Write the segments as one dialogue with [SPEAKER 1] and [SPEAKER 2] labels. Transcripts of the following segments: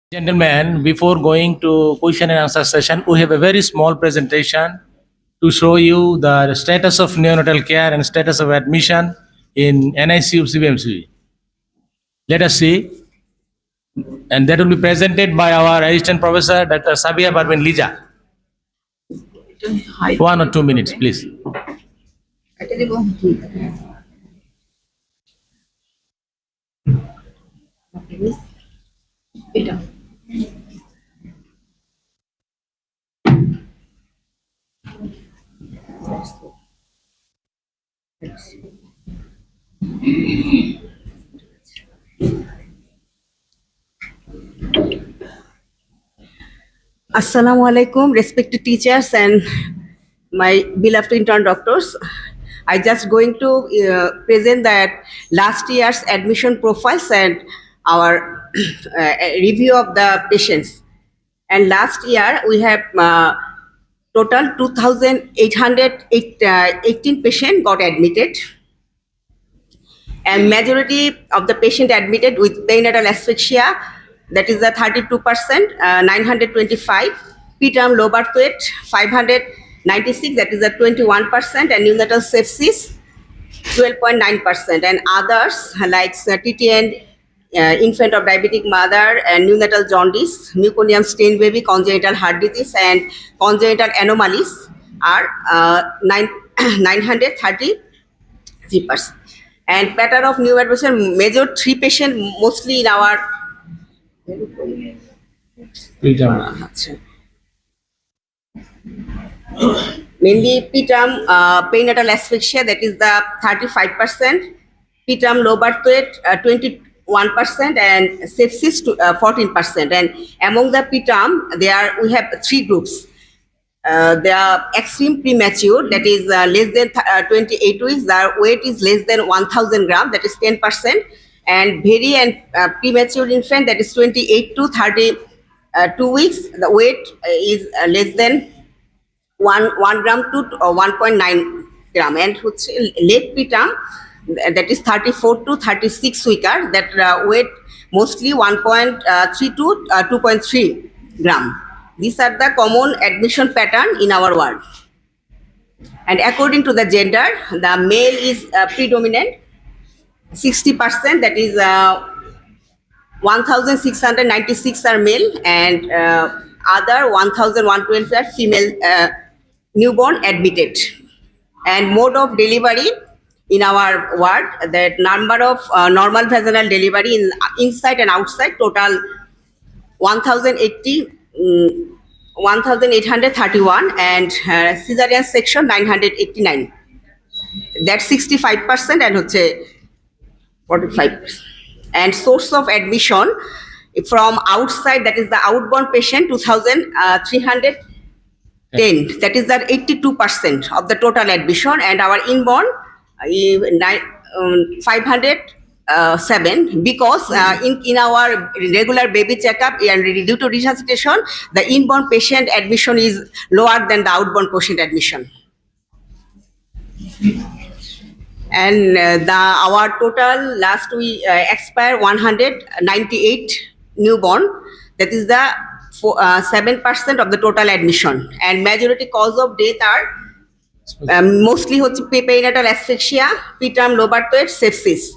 [SPEAKER 1] Gentlemen, before going to question and answer session, we have a very small presentation to show you the status of neonatal care and status of admission in NICU CBMC. Let us see. And that will be presented by our assistant professor, Dr. Sabia Parvin Lija. 1 or 2 minutes, please.
[SPEAKER 2] Assalamu alaikum, respected teachers and my beloved intern doctors. I just going to present that last year's admission profiles and our review of the patients. And last year we have total 2,818 patients got admitted. And majority of the patient admitted with perinatal asphyxia, that is the 32%, 925, preterm low birth weight 596, that is the 21%, and neonatal sepsis 12.9%, and others like TTN, infant of diabetic mother, and neonatal jaundice, meconium stain baby, congenital heart disease, and congenital anomalies are 933%. And pattern of new admission, major 3 patients mostly in our mainly preterm perinatal asphyxia, that is the 35%, preterm low birth weight 21%, and sepsis 14%. And among the preterm, we have 3 groups. They are extreme premature, that is less than 28 weeks. Their weight is less than 1,000 grams, that is 10%. And very and premature infant, that is 28 to 32 weeks. The weight is less than 1 gram to 1.9 gram. And late preterm, that is 34 to 36 weeker, that weight mostly 1.3 to 2.3 gram. These are the common admission pattern in our ward. And according to the gender, the male is predominant, 60%, that is 1,696 are male, and other 1,112 are female newborn admitted. And mode of delivery in our ward, the number of normal vaginal delivery inside and outside, total 1,831, and cesarean section 989. That's 65% and 45%. And source of admission from outside, that is the outbound patient 2,310. That is the 82% of the total admission, and our inborn 507, because in our regular baby checkup and due to resuscitation, the inborn patient admission is lower than the outbound patient admission. And our total last we expire 198 newborn, that is the 7% of the total admission. And majority cause of death are mostly perinatal asphyxia, preterm low birth weight, sepsis.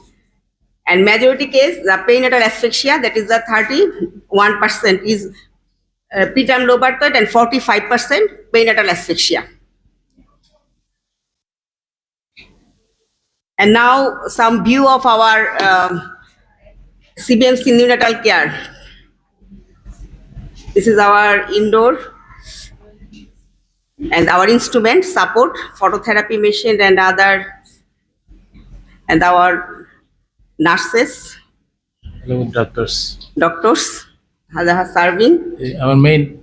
[SPEAKER 2] And majority case, the perinatal asphyxia, that is the 31% is preterm low birth weight, and 45% perinatal asphyxia. And now some view of our CBMC neonatal care. This is our indoor, and our instrument support, phototherapy machine and other, and our nurses,
[SPEAKER 1] Hello, doctors.
[SPEAKER 2] serving.
[SPEAKER 1] Our main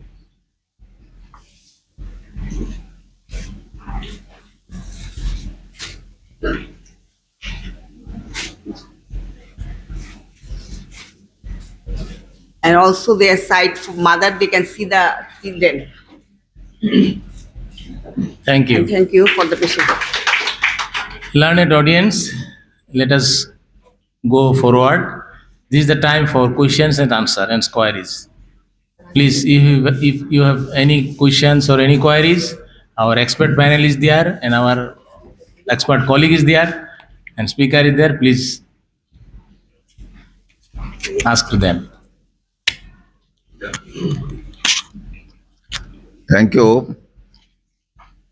[SPEAKER 2] And also their side for mother, they can see the children.
[SPEAKER 1] Thank you.
[SPEAKER 2] And thank you for the patient.
[SPEAKER 1] Learned audience, let us go forward. This is the time for questions and answer and queries. Please, if you have any questions or any queries, our expert panel is there and our expert colleague is there and speaker is there. Please ask to them.
[SPEAKER 3] Thank you,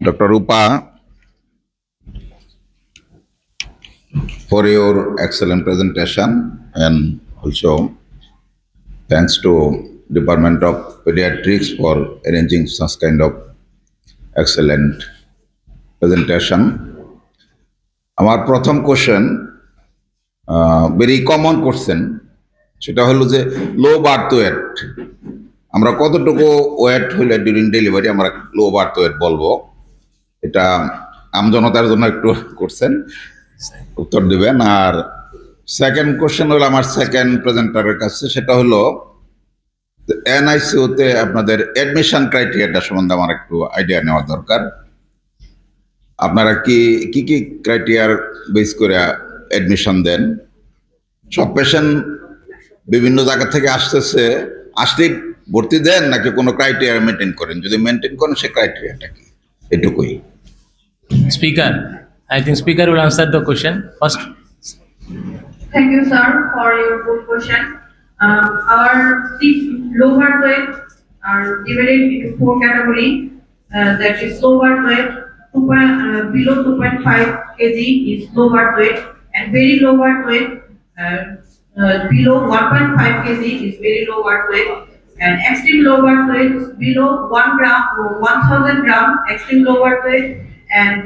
[SPEAKER 3] Dr. Rupa, for your excellent presentation, and also thanks to Department of Pediatrics for arranging such kind of excellent presentation. আমার প্রথম question very common question, সেটা হলো যে লো birth wait, আমরা কতটুকু wait হইলে during delivery আমরা লো birth wait বলবো, এটা আমজনতার জন্য একটু কোশ্চেন উত্তর দিবেন। আর সেকেন্ড কোশ্চেন হলো আমার সেকেন্ড প্রেজেন্টারের কাছে, সেটা হলো এনআইসিইউতে আপনাদের অ্যাডমিশন ক্রাইটেরিয়াটা সম্বন্ধে আমার একটু আইডিয়া নেওয়া দরকার। আপনারা কি কি ক্রাইটেরিয়ার বেস করে অ্যাডমিশন দেন? সব পেশেন্ট বিভিন্ন জায়গা থেকে আসলেই ভর্তি দেন নাকি কোনো ক্রাইটেরিয়া মেনটেন করেন? যদি মেনটেন করেন সে ক্রাইটেরিয়াটা কি, এটুকুই।
[SPEAKER 1] Speaker, I think speaker will answer the question first.
[SPEAKER 4] Thank you, sir, for your good question. Our low birth weight are divided into 4 categories. That is low birth weight, below 2.5 kg is low birth weight, and very low birth weight below 1.5 kg is very low birth weight, and extreme low birth weight below 1 gram or 1000 gram extreme low birth weight, and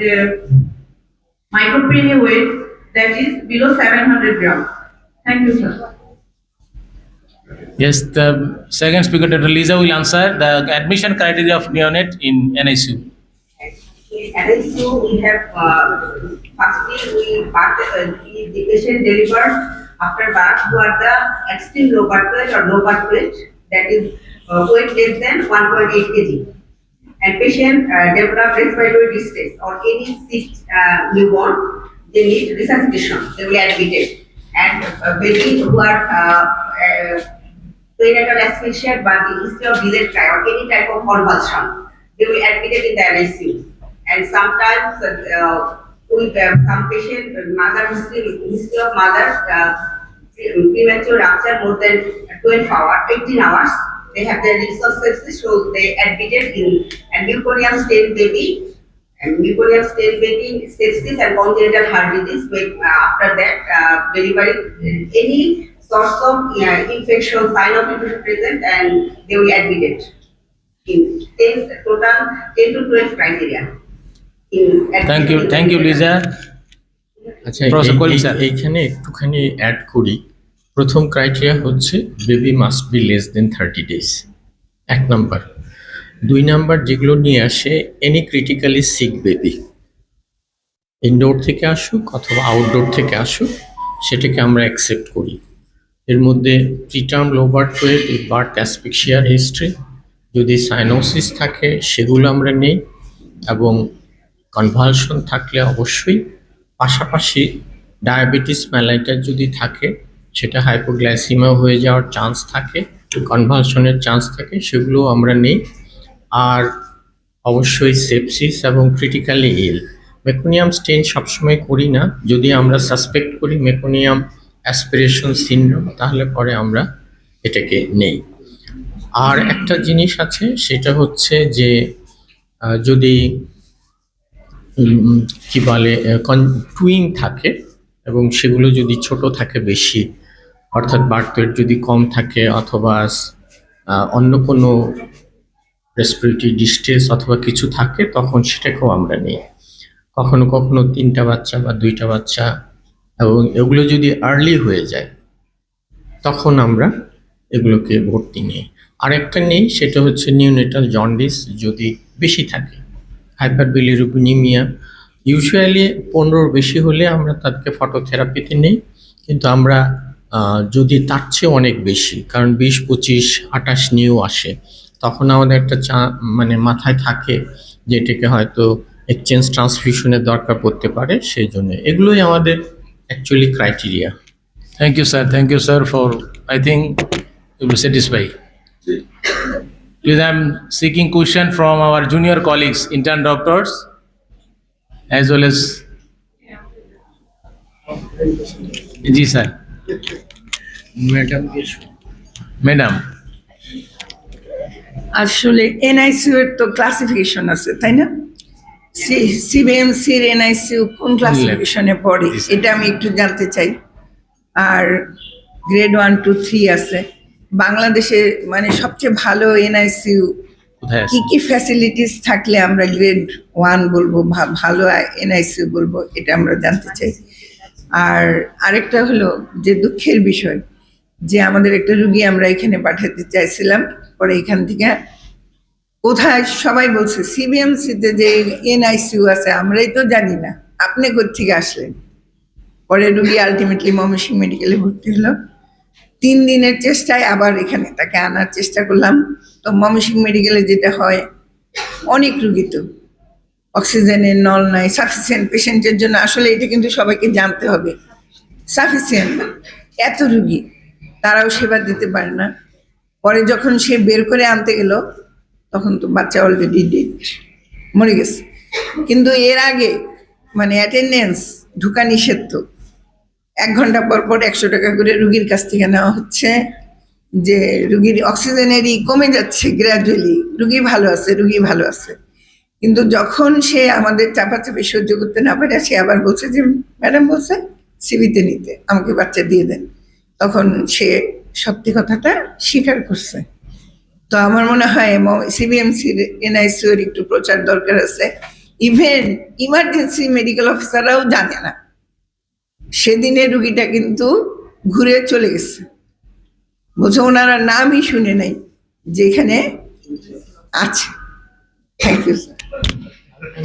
[SPEAKER 4] micropreemie weight that is below 700 grams. Thank you, sir.
[SPEAKER 1] Yes, the second speaker, Dr. Lisa, will answer the admission criteria of neonate in NICU.
[SPEAKER 2] In NICU, we have firstly the patient delivered after birth who are the extreme low birth weight or low birth weight, that is weight less than 1.8 kg. And patient develop respiratory distress or any sick newborn, they need resuscitation, they will be admitted. And baby who are perinatal asphyxia but the history of delayed cry or any type of convulsion, they will be admitted in the NICU. And sometimes with some patient mother history of mother premature rupture more than 18 hours, they have their risk of sepsis, so they admitted in and meconium stain baby, sepsis and congenital heart disease. After that delivery, any source of infection, sign of infection present, and they will be admitted in 10 to 12 criteria.
[SPEAKER 1] Thank you, Lisa.
[SPEAKER 5] আচ্ছা,
[SPEAKER 1] Professor Kohli, sir.
[SPEAKER 5] এইখানে একটুখানি add করি। প্রথম criteria হচ্ছে baby must be less than 30 days, 1 number. 2 number যেগুলো নিয়ে আসে any critically sick baby, indoor থেকে আসুক অথবা আউটডোর থেকে আসুক, সেটাকে আমরা অ্যাকসেপ্ট করি। এর মধ্যে preterm low birth weight with birth অ্যাসফিক্সিয়ার হিস্ট্রি, যদি সাইনোসিস থাকে সেগুলো আমরা নেই, এবং কনভালশন থাকলে অবশ্যই, পাশাপাশি ডায়াবেটিস মেলাইটাস যদি থাকে, সেটা হাইপোগ্লাইসিমিয়া হয়ে যাওয়ার চান্স থাকে, কনভালশনের চান্স থাকে, সেগুলো আমরা নেই। আর অবশ্যই সেপসিস এবং ক্রিটিক্যালি ইল। মেকোনিয়াম স্টেন সবসময় করি না, যদি আমরা সাসপেক্ট করি মেকোনিয়াম অ্যাসপিরেশন সিনড্রোম, তাহলে পরে আমরা এটাকে নেই। আর একটা জিনিস আছে, সেটা হচ্ছে যে যদি কি বলে টুইং থাকে এবং সেগুলো যদি ছোট থাকে বেশি, অর্থাৎ বার্থ ওয়েট যদি কম থাকে অথবা অন্য কোনো রেসপিরেটরি ডিস্ট্রেস অথবা কিছু থাকে, তখন সেটাকেও আমরা নিই। কখনো কখনো 3টা বাচ্চা বা 2টা বাচ্চা, এবং এগুলো যদি আর্লি হয়ে যায় তখন আমরা এগুলোকে ভর্তি নিই। আরেকটা নেই, সেটা হচ্ছে নিউনেটাল জন্ডিস যদি বেশি থাকে, হাইপারবিলিরুবিনিমিয়া। ইউজুয়ালি 15 বেশি হলে আমরা তাদেরকে ফটোথেরাপিতে নেই, কিন্তু আমরা যদি তার চেয়ে অনেক বেশি, কারণ 20, 25, 28 নিয়েও আসে, তখন আমাদের একটা মানে মাথায় থাকে যে এটাকে হয়তো এক্সচেঞ্জ ট্রান্সফিউশনের দরকার পড়তে পারে, সেই জন্য এগুলোই আমাদের actually criteria.
[SPEAKER 1] Thank you, sir. Thank you, sir, for, I think you will satisfy. Please, I'm seeking question from our junior colleagues, intern doctors, as well as. Ji sir. Madam.
[SPEAKER 6] আসলে NICU এর তো classification আছে তাই না? সিবিএমসির NICU কোন ক্লাসিফিকেশনে পড়ে এটা আমি একটু জানতে চাই। আর গ্রেড 1, 2, 3 আছে। বাংলাদেশে মানে সবচেয়ে ভালো এনআইসিউ
[SPEAKER 1] কোথায় আছে?
[SPEAKER 6] কি কি ফ্যাসিলিটিস থাকলে আমরা গ্রেড 1 বলবো, ভালো এনআইসিউ বলবো, এটা আমরা জানতে চাই। আর আরেকটা হলো যে দুঃখের বিষয় যে আমাদের একটা রুগী আমরা এখানে পাঠাতে চাইছিলাম, পরে এখান থেকে কোথায় সবাই বলছে সিবিএমসিতে যে এনআইসিউ আছে আমরাই তো জানি না, আপনি কোত্থেকে আসলেন। পরে রুগী আলটিমেটলি ময়মনসিংহ মেডিকেলে ভর্তি হলো। 3 দিনের চেষ্টায় আবার এখানে তাকে আনার চেষ্টা করলাম। তো ময়মনসিংহ মেডিকেলে যেটা হয়, অনেক রুগী তো অক্সিজেনের নল নাই, সাফিসিয়েন্ট পেশেন্টের জন্য আসলে এটা কিন্তু সবাইকে জানতে হবে, সাফিসিয়েন্ট না, এত রুগী তারাও সেবা দিতে পারে না। পরে যখন সে বের করে আনতে গেল তখন তো বাচ্চা অলরেডি ডেড, মরে গেছে। কিন্তু এর আগে মানে অ্যাটেন্ডেন্স ঢুকা নিষেধ, তো 1 ঘন্টা পর পর 100 টাকা করে রুগীর কাছ থেকে নেওয়া হচ্ছে। যে রুগীর অক্সিজেনেরই কমে যাচ্ছে গ্র্যাজুয়ালি, রুগী ভালো আছে, রুগী ভালো আছে। কিন্তু যখন সে আমাদের চাপাচাপি সহ্য করতে না পারে সে আবার বলছে যে ম্যাডাম বলছে সিবিতে নিতে, আমাকে বাচ্চা দিয়ে দেন। তখন সে সত্যি কথাটা স্বীকার করছে। তো আমার মনে হয় সিবিএমসির এনআইসিউ এর একটু প্রচার দরকার আছে। ইভেন ইমার্জেন্সি মেডিকেল অফিসাররাও জানে না। সেদিনে রুগীটা কিন্তু ঘুরে চলে গেছে, বলছে ওনারা নামই শুনে নাই যেখানে আছে। Thank you sir.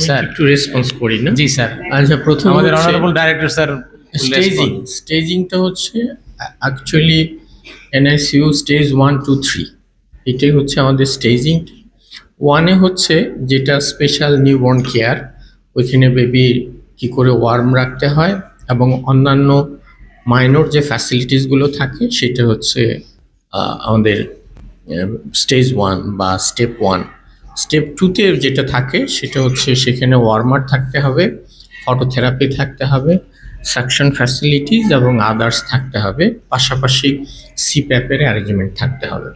[SPEAKER 1] স্যার
[SPEAKER 5] একটু রেসপন্স করি না?
[SPEAKER 1] জি স্যার।
[SPEAKER 5] আচ্ছা, প্রথম
[SPEAKER 1] আমাদের অনারেবল ডাইরেক্টর স্যার
[SPEAKER 5] স্টেজিংটা হচ্ছে অ্যাকচুয়ালি এনআইসিউ স্টেজ 1, 2, 3 এটাই হচ্ছে আমাদের স্টেজিং। 1-এ হচ্ছে যেটা স্পেশাল নিউবর্ন কেয়ার, ওইখানে বেবি কি করে ওয়ার্ম রাখতে হয় এবং অন্যান্য মাইনর যে ফ্যাসিলিটিসগুলো থাকে সেটা হচ্ছে আমাদের স্টেজ 1 বা স্টেপ 1। স্টেপ 2-তে যেটা থাকে সেটা হচ্ছে সেখানে ওয়ার্মার থাকতে হবে, ফটোথেরাপি থাকতে হবে, সাকশন ফ্যাসিলিটিস এবং আদার্স থাকতে হবে, পাশাপাশি সিপ্যাপের অ্যারেঞ্জমেন্ট থাকতে হবে।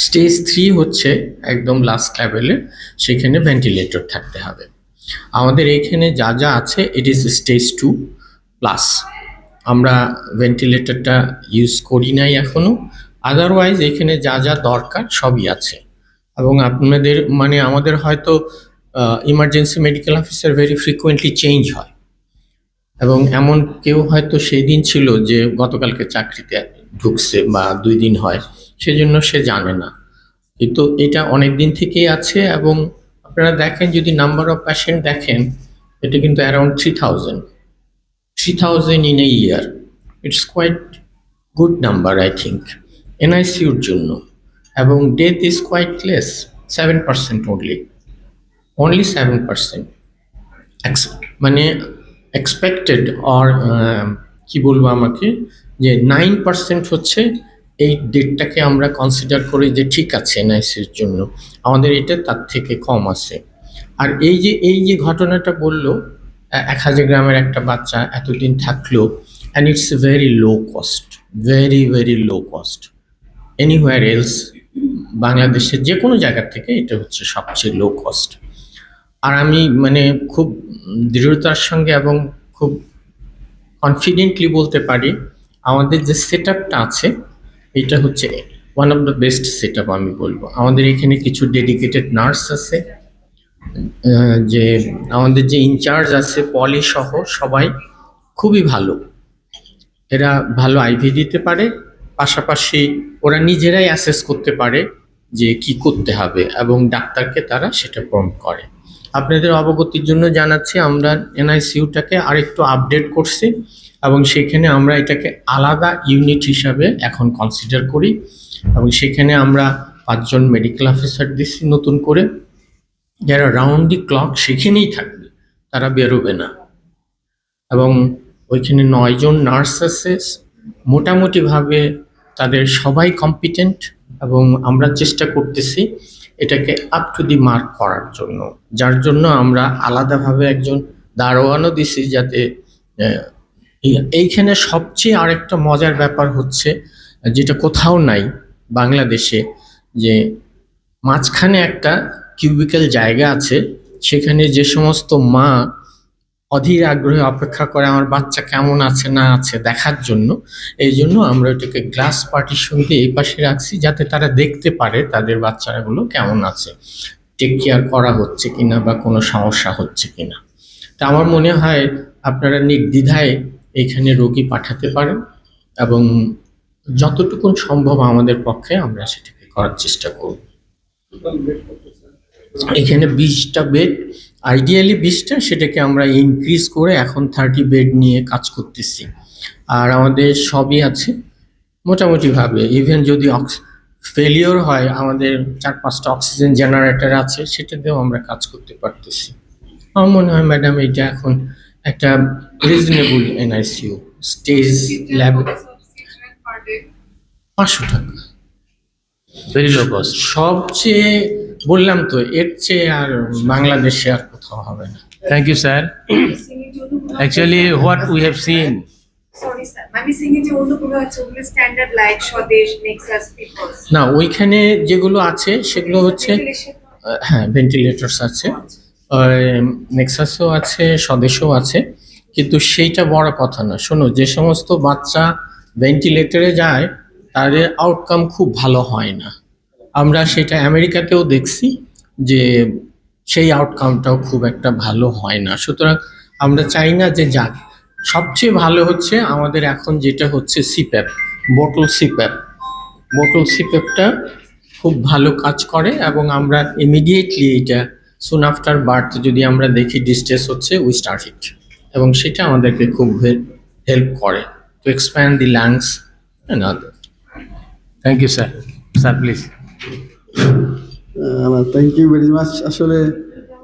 [SPEAKER 5] স্টেজ 3 হচ্ছে একদম লাস্ট লেভেলে, সেখানে ভেন্টিলেটর থাকতে হবে। আমাদের এইখানে যা যা আছে ইট ইজ স্টেজ 2 প্লাস। আমরা ভেন্টিলেটরটা ইউজ করি নাই এখনো, আদারওয়াইজ এখানে যা যা দরকার সবই আছে। এবং আপনাদের মানে আমাদের হয়তো emergency medical officer very frequently change হয়, এবং এমন কেউ হয়তো সেই দিন ছিল যে গতকালকে চাকরিতে ঢুকছে বা 2 দিন হয়, সেজন্য সে জানে না। কিন্তু এটা অনেক দিন থেকেই আছে। এবং আপনারা দেখেন যদি নাম্বার অফ পেশেন্ট দেখেন, এটা কিন্তু around 3000 in a year. It's quite good number I think এনআইসিউর জন্য। এবং death is quite less, 7% only 7%। মানে এক্সপেক্টেড অর কি বলবো আমাকে, যে 9% হচ্ছে এই ডেটটাকে আমরা কনসিডার করি যে ঠিক আছে এনআইসির জন্য, আমাদের এটা তার থেকে কম আছে। আর এই যে ঘটনাটা বললো 1000 গ্রামের একটা বাচ্চা এতদিন থাকলো, and it's very low cost, very low cost. Anywhere else বাংলাদেশের যে কোনো জায়গা থেকে এটা হচ্ছে সবচেয়ে লো কস্ট। আর আমি মানে খুব দৃঢ়তার সঙ্গে এবং খুব কনফিডেন্টলি বলতে পারি আমাদের যে সেট আপটা আছে এটা হচ্ছে one of the best set up আমি বলবো। আমাদের এখানে কিছু ডেডিকেটেড নার্স আছে, যে আমাদের যে ইনচার্জ আছে পলি সহ সবাই খুবই ভালো। এরা ভালো আইভি দিতে পারে, পাশাপাশি ওরা নিজেরাই অ্যাসেস করতে পারে যে কি করতে হবে, এবং ডাক্তারকে তারা সেটা প্রম্পট করে। আপনাদের অবগতির জন্য জানাচ্ছি আমরা এনআইসিউটাকে আরেকটু আপডেট করছি, এবং সেখানে আমরা এটাকে আলাদা ইউনিট হিসাবে এখন কনসিডার করি, এবং সেখানে আমরা 5 জন মেডিকেল অফিসার দিচ্ছি নতুন করে, যারা রাউন্ড দি ক্লক সেখানেই থাকবে, তারা বেরোবে না। এবং ওইখানে 9 জন নার্স আছে, মোটামুটিভাবে তাদের সবাই কম্পিটেন্ট, এবং আমরা চেষ্টা করতেছি এটাকে আপ টু দি মার্ক করার জন্য, যার জন্য আমরা আলাদাভাবে একজন দারোয়ানও দিছি, যাতে এইখানে সবচেয়ে আরেকটা মজার ব্যাপার হচ্ছে, যেটা কোথাও নাই বাংলাদেশে, যে মাঝখানে একটা কিউবিক্যাল জায়গা আছে, সেখানে যে সমস্ত মা অধীর আগ্রহে অপেক্ষা করে আমার বাচ্চা কেমন আছে না আছে দেখার জন্য, এই জন্য আমরা ওটাকে গ্লাস পার্টিশন দিয়ে এই পাশে রাখছি, যাতে তারা দেখতে পারে তাদের বাচ্চাগুলো কেমন আছে, টেক কেয়ার করা হচ্ছে কিনা বা কোনো সমস্যা হচ্ছে কিনা। তা আমার মনে হয় আপনারা নির্দ্বিধায় এখানে রোগী পাঠাতে পারেন, এবং যতটুকু সম্ভব আমাদের পক্ষে আমরা সেটাকে করার চেষ্টা করব। এখানে 20টা বেড, আইডিয়ালি 20টা, সেটাকে আমরা ইনক্রিজ করে এখন 30 বেড নিয়ে কাজ করতেছি। আর আমাদের সবই আছে মোটামুটিভাবে, ইভেন যদি ফেলিওর হয় আমাদের 4-5টা অক্সিজেন জেনারেটর আছে, সেটাতেও আমরা কাজ করতে পারতেছি। আমার মনে হয় ম্যাডাম এটা এখন একটা রিজনেবল এনআইসিইউ স্টেজ ল্যাব। 500 টাকা
[SPEAKER 1] Very low cost.
[SPEAKER 5] সবচেয়ে, বললাম তো, এর চেয়ে আর বাংলাদেশে আর কোথাও হবে না।
[SPEAKER 1] Thank you, sir. Actually, what we have seen,
[SPEAKER 7] sorry sir, আমি সিঙ্গে যে অন্যগুলো আছে ওগুলো স্ট্যান্ডার্ড লাইক স্বদেশ, নেক্সাস, পিপলস।
[SPEAKER 5] না, ওইখানে যেগুলো আছে সেগুলো হচ্ছে হ্যাঁ ভেন্টিলেটরস আছে, নেক্সাসও আছে, স্বদেশও আছে, কিন্তু সেইটা বড় কথা না। শোনো, যে সমস্ত বাচ্চা ভেন্টিলেটরে যায় তাদের আউটকাম খুব ভালো হয় না। আমরা সেটা আমেরিকাতেও দেখছি যে সেই আউটকামটাও খুব একটা ভালো হয় না। সুতরাং আমরা চাই না যে যাক, সবচেয়ে ভালো হচ্ছে আমাদের এখন যেটা হচ্ছে সিপ্যাপ, বোটল সিপ্যাপটা খুব ভালো কাজ করে, এবং আমরা ইমিডিয়েটলি এটা সুন আফটার বার্থ যদি আমরা দেখি ডিস্ট্রেস হচ্ছে, উই স্টার্ট ইট, এবং সেটা আমাদেরকে খুব হেল্প করে to expand the lungs and other.
[SPEAKER 1] thank you, sir. Sir, please.
[SPEAKER 8] Thank you very much. আসলে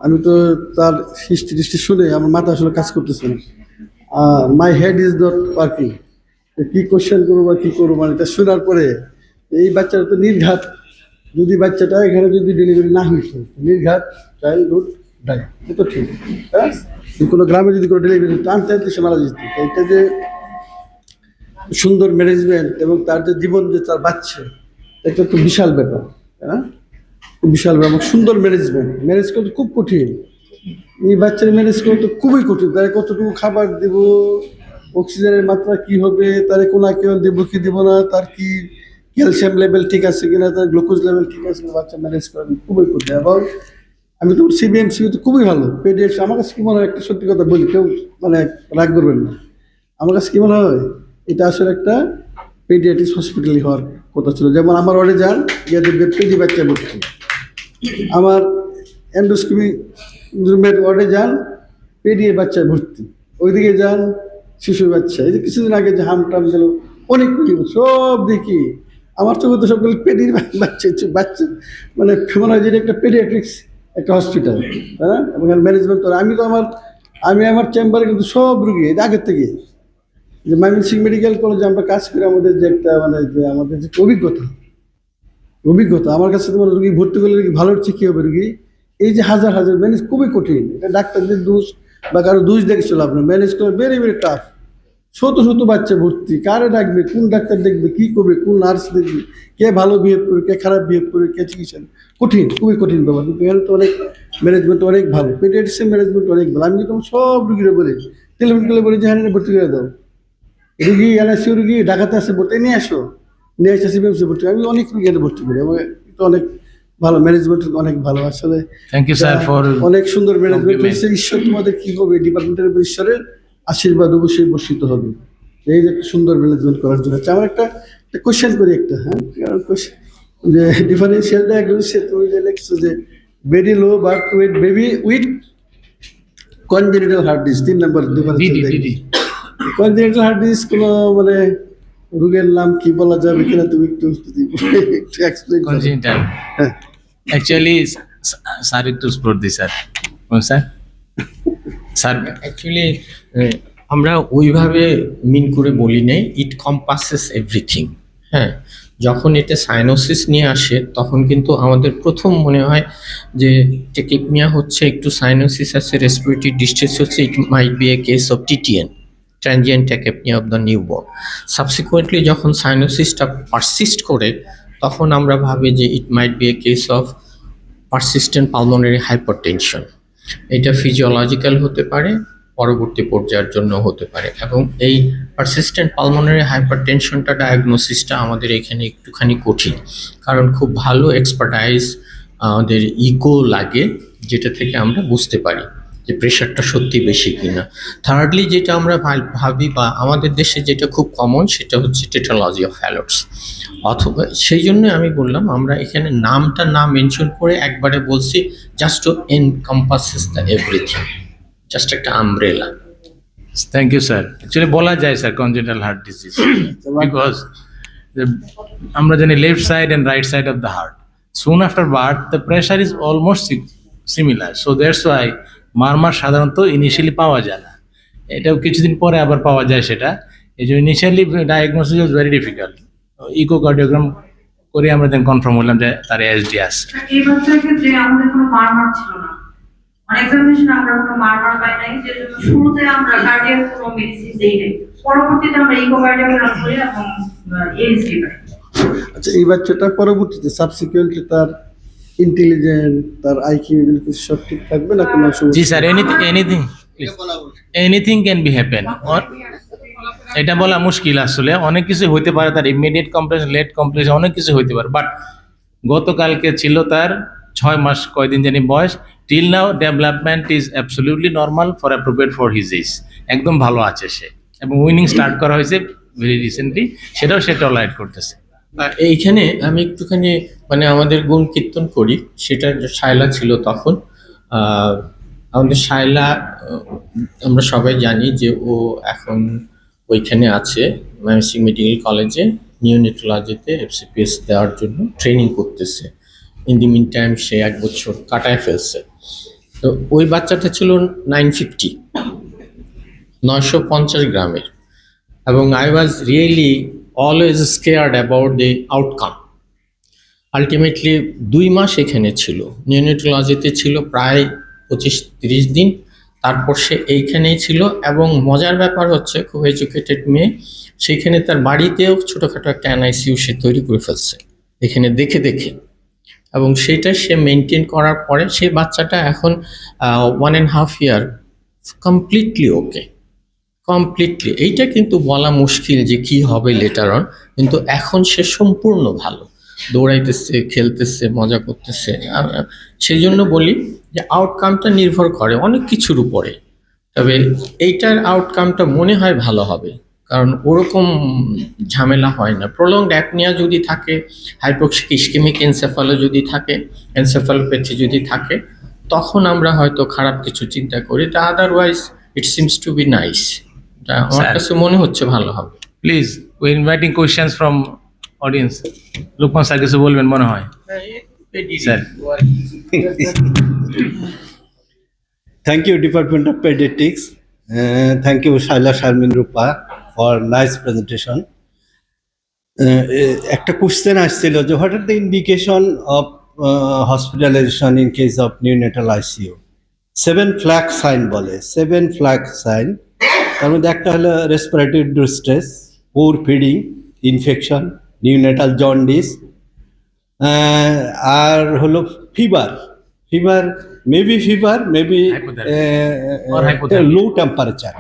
[SPEAKER 8] আমি তো তার হিস্ট্রি শুনে আমার মাথা আসলে কাজ করতেছে না, my head is not working. কী কোশ্চেন করবো বা কী করবো, মানে এটা শোনার পরে এই বাচ্চাটা তো নির্ঘাত, যদি বাচ্চাটা এখানে যদি ডেলিভারি না হইতো, নির্ঘাত চাইল্ডহুড ডাই, এ তো ঠিক। হ্যাঁ, কোনো গ্রামে যদি কোনো ডেলিভারি হতো আনতে আনতে সে মারা যেত। তো এটা যে সুন্দর ম্যানেজমেন্ট এবং তার যে জীবন যে তার বাচ্চা, এটা তো বিশাল ব্যাপার। হ্যাঁ, বিশাল ব্যাপার। সুন্দর ম্যানেজ করতে খুব কঠিন। এই বাচ্চার ম্যানেজ করতে খুবই কঠিন। তারা কতটুকু খাবার দেব, অক্সিজেনের মাত্রা কি হবে, তার কোনাকেও দেবো কি দেবো না, তার কি ক্যালসিয়াম লেভেল ঠিক আছে কিনা, তার গ্লুকোজ লেভেল ঠিক আছে কিনা, বাচ্চা ম্যানেজ করা খুবই কঠিন। এবং আমি তো সিবিএমসি তো খুবই ভালো পেডিয়াট্রিক্স। আমার কাছে কি মনে হয়, একটা সত্যি কথা বলি, কেউ মানে রাগ করবেন না, আমার কাছে কি মনে হয় এটা আসলে একটা পেডিয়াট্রিক্স হসপিটালই হওয়ার কথা ছিল। যেমন আমার ওয়ার্ডে যান, গিয়ে দেখবেন পেডি বাচ্চা ভর্তি। আমার এন্ডোস্কোপি রুমের ওয়ার্ডে যান, পেডিয়ে বাচ্চা ভর্তি। ওইদিকে যান, শিশু বাচ্চা। এই যে কিছুদিন আগে যে হামটাম গেল, অনেক সব দেখি আমার চোখে তো সবগুলো পেডির বাচ্চা মানে মনে হয় যেটা একটা পেডিয়াট্রিক্স একটা হসপিটাল। হ্যাঁ, এবং ম্যানেজমেন্ট আমি আমার চেম্বারে কিন্তু সব রুগী আগের থেকে, যে ময়মনসিং মেডিকেল কলেজে আমরা কাজ করি, আমাদের যে একটা মানে যে আমাদের যে অভিজ্ঞতা আমার কাছে তোমার রুগী ভর্তি করলে ভালো হচ্ছে কী হবে রুগী, এই যে হাজার ম্যানেজ খুবই কঠিন। এটা ডাক্তারদের দোষ বা কারো দোষ দেখেছিল, আপনার ম্যানেজ করা ভেরি টাফ। শত বাচ্চা ভর্তি, কারে ডাকবে, কোন ডাক্তার দেখবে, কী করবে, কোন নার্স দেখবে, কে ভালো বিহেভ করবে, কে খারাপ বিহেভ করবে, কে চিকিৎসা, কঠিন, খুবই কঠিন ব্যাপার। কিন্তু এখানে তো অনেক ম্যানেজমেন্ট অনেক ভালো, পেডিয়াট্রিক্সের ম্যানেজমেন্ট অনেক ভালো। আমি কিন্তু সব রুগীরা বলি, টেলিফোন করে বলি যে হ্যাঁ ভর্তি করে দাও, রুগী এনআইসিইউ রুগী ঢাকাতে আসে ভর্তি, নিয়ে আসে সিবিএমসি ভর্তি। আমি অনেক রুগী এনে ভর্তি করি, এবং এটা অনেক ভালো ম্যানেজমেন্ট, অনেক ভালো আসলে।
[SPEAKER 1] Thank you, sir, for
[SPEAKER 8] অনেক সুন্দর ম্যানেজমেন্ট
[SPEAKER 1] compliment.
[SPEAKER 8] হয়েছে। ঈশ্বর তোমাদের কি হবে, ডিপার্টমেন্টের ঈশ্বরের আশীর্বাদ অবশ্যই বর্ষিত হবে এই যে সুন্দর ম্যানেজমেন্ট করার জন্য। আচ্ছা, আমার একটা কোয়েশ্চেন করি একটা, হ্যাঁ, যে ডিফারেন্সিয়াল ডায়াগনোসিস তুমি যে লিখছো যে very low birth wait baby with congenital heart disease, 3 number
[SPEAKER 1] BD.
[SPEAKER 8] Congenital heart disease কোনো মানে রোগের নাম কি বলা যাবে কিনা, তুমি একটু এক্সপ্লেইন করো।
[SPEAKER 1] Congenital.
[SPEAKER 8] হ্যাঁ,
[SPEAKER 1] Actually, sorry to splot this, sir. Sir? Sir,
[SPEAKER 5] actually আমরা ওইভাবে মিন করে বলি নাই, ইট কম্পাসেস এভরিথিং। হ্যাঁ, যখন এটা সাইনোসিস নিয়ে আসে তখন কিন্তু আমাদের প্রথম মনে হয় যে টেকিপনিয়া হচ্ছে, একটু সাইনোসিস আছে, রেসপিরেটরি ডিস্ট্রেস হচ্ছে, it might be a case of TTN, transient tachypnoea of the newborn. Subsequently যখন সাইনোসিসটা পারসিস্ট করে তখন আমরা ভাবি যে it might be a case of persistent pulmonary hypertension. এটা ফিজিওলজিক্যাল হতে পারে, পরবর্তী পর্যায়ের জন্য হতে পারে, এবং এই পারসিস্টেন্ট পালমোনারি হাইপারটেনশনটা ডায়াগনোসিসটা আমাদের এখানে একটুখানি কঠিন, কারণ খুব ভালো এক্সপার্টাইজ আমাদের ইকো লাগে, যেটা থেকে আমরা বুঝতে পারি যে প্রেশারটা সত্যি বেশি কিনা। থার্ডলি যেটা আমরা ভাবি বা আমাদের দেশে যেটা খুব কমন সেটা হচ্ছে টেট্রালজি অফ হ্যালটস, অথবা সেই জন্য আমি বললাম আমরা এখানে নামটা না মেনশন করে একবারে বলছি just to encompasses the everything, just একটা umbrella.
[SPEAKER 1] Thank you, sir. Actually, bola jai sir, congenital heart disease, because আমরা জানি left side and right side of the heart. Soon after birth, the pressure is almost similar. So that's why মারমার সাধারণত initially পাওয়া যায় না, এটাও কিছুদিন পরে আবার পাওয়া যায় সেটা। এই জন্য initially diagnosis is very difficult. Echocardiogram করে আমরা দেন কনফার্ম হলাম যে তার এসডি আছে।
[SPEAKER 4] এই বাচ্চার ক্ষেত্রে আমাদের কোনো মারমার ছিল না, অন এক্সামিনেশন আমরা কোনো মারমার পাই নাই, যে জন্য শুরুতে আমরা কার্ডিয়াক কোনো মেডিসিন দেই নাই, পরবর্তীতে আমরা ইকোকার্ডিওগ্রাম করি এবং এএসডি পাই।
[SPEAKER 8] আচ্ছা, এই বাচ্চাটা পরবর্তীতে সাবসিকুয়েন্টলি তার ইন্টেলিজেন্ট, তার আইকিউ এগুলো কিছু সব ঠিক থাকবে না কোনো সমস্যা?
[SPEAKER 1] জি sir, anything can be happen. এটা বলা মুশকিল, আসলে অনেক কিছু হইতে পারে, তার ইমিডিয়েট কমপ্লেক্স, লেট কমপ্লেক্স, অনেক কিছু হইতে পারে। বাট গতকালকে ছিল তার 6 মাস কয়দিন জানি বয়স, till now development is absolutely normal for appropriate for his age, একদম ভালো আছে সে, এবং উইনিং স্টার্ট করা হয়েছে ভেরি রিসেন্টলি, সেটাও সে টলারেট করতেছে।
[SPEAKER 5] এইখানে আমি একটুখানি মানে আমাদের গুণ কীর্তন করি, সেটা শায়লা ছিল তখন। আমাদের শায়লা, আমরা সবাই জানি যে ও এখন ওইখানে আছে ময়মনসিংহ মেডিকেল কলেজে নিওনেটোলজিতে এফসিপিএস দেওয়ার জন্য ট্রেনিং করতেছে। ইন দি মিন টাইম সে 1 বছর কাটায় ফেলছে। তো ওই বাচ্চাটা ছিল 950 গ্রামের, এবং I was really always scared about the outcome. Ultimately 2 মাস এখানে ছিল, নিওনেটোলজিতে ছিল প্রায় 25-30 দিন, তারপর সে এইখানেই ছিল। এবং মজার ব্যাপার হচ্ছে, খুব এডুকেটেড মেয়ে, সেইখানে তার বাড়িতেও ছোটোখাটো একটা এনআইসিইউ সে তৈরি করে ফেলছে এখানে দেখে দেখে, এবং সেটা সে মেনটেন করার পরে সেই বাচ্চাটা এখন 1.5 ইয়ার কমপ্লিটলি ওকে, কমপ্লিটলি। এইটা কিন্তু বলা মুশকিল যে কি হবে লেটার অন, কিন্তু এখন সে সম্পূর্ণ ভালো, দৌড়াইতেছে, খেলতেছে, মজা করতেছে। সেই জন্য বলি যে আউটকামটা নির্ভর করে অনেক কিছুর উপরে, তবে এইটার আউটকামটা মনে হয় ভালো হবে, কারণ ওরকম ঝামেলা হয় না। প্রলংড অ্যাপনিয়া যদি থাকে, হাইপোক্সিক ইসকেমিক এনসেফালো যদি থাকে, এনসেফালোপ্যাথি যদি থাকে, তখন আমরা হয়তো খারাপ কিছু চিন্তা করি, তা otherwise it seems to be nice. আমার কাছে মনে হচ্ছে ভালো হবে।
[SPEAKER 1] Please, we inviting questions from audience. Lokman sir কিছু বলবেন মনে হয় sir?
[SPEAKER 9] Thank you, Department of Pediatrics. Thank you, Shaila Sharmin Rupa, for nice presentation. একটা কোশ্চেন আসছিল যে what are the indication of hospitalization in case of neonatal ICU? 7 flag sign বলে, 7 flag sign. তার মধ্যে একটা হলো respiratory distress, poor feeding, infection, neonatal jaundice, আর হলো ফিভার, মেবি লো টেম্পারেচার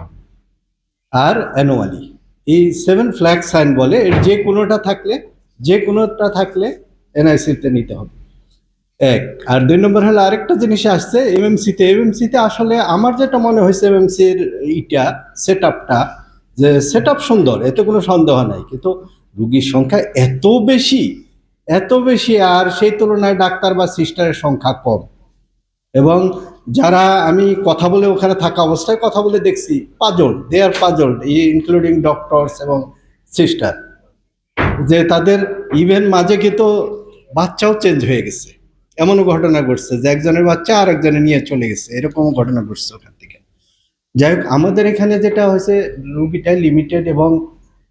[SPEAKER 9] আর অ্যানোমালি। এই 7 ফ্ল্যাগ সাইন বলে, এর যে কোনোটা থাকলে এনআইসিতে নিতে হবে, এক। আর 2 নম্বর হলো আরেকটা জিনিস আসছে এমএমসিতে আসলে আমার যেটা মনে হয়েছে এমএমসির সেট আপ সুন্দর, এতে কোনো সন্দেহ নাই, কিন্তু রুগীর সংখ্যা এত বেশি আর সেই তুলনায় ডাক্তার বা সিস্টারের সংখ্যা কম। এবং যারা আমি কথা বলে ওখানে থাকা অবস্থায় কথা বলে দেখছি, দে আর পাজল, ইনক্লুডিং ডক্টরস এবং সিস্টার, যে তাদের ইভেন মাঝে কিন্তু বাচ্চাও চেঞ্জ হয়ে গেছে, এমনও ঘটনা ঘটছে যে একজনের বাচ্চা আর একজনে নিয়ে চলে গেছে, এরকমও ঘটনা ঘটছে ওখান থেকে। যাই হোক, আমাদের এখানে যেটা হয়েছে, রুগীটা লিমিটেড এবং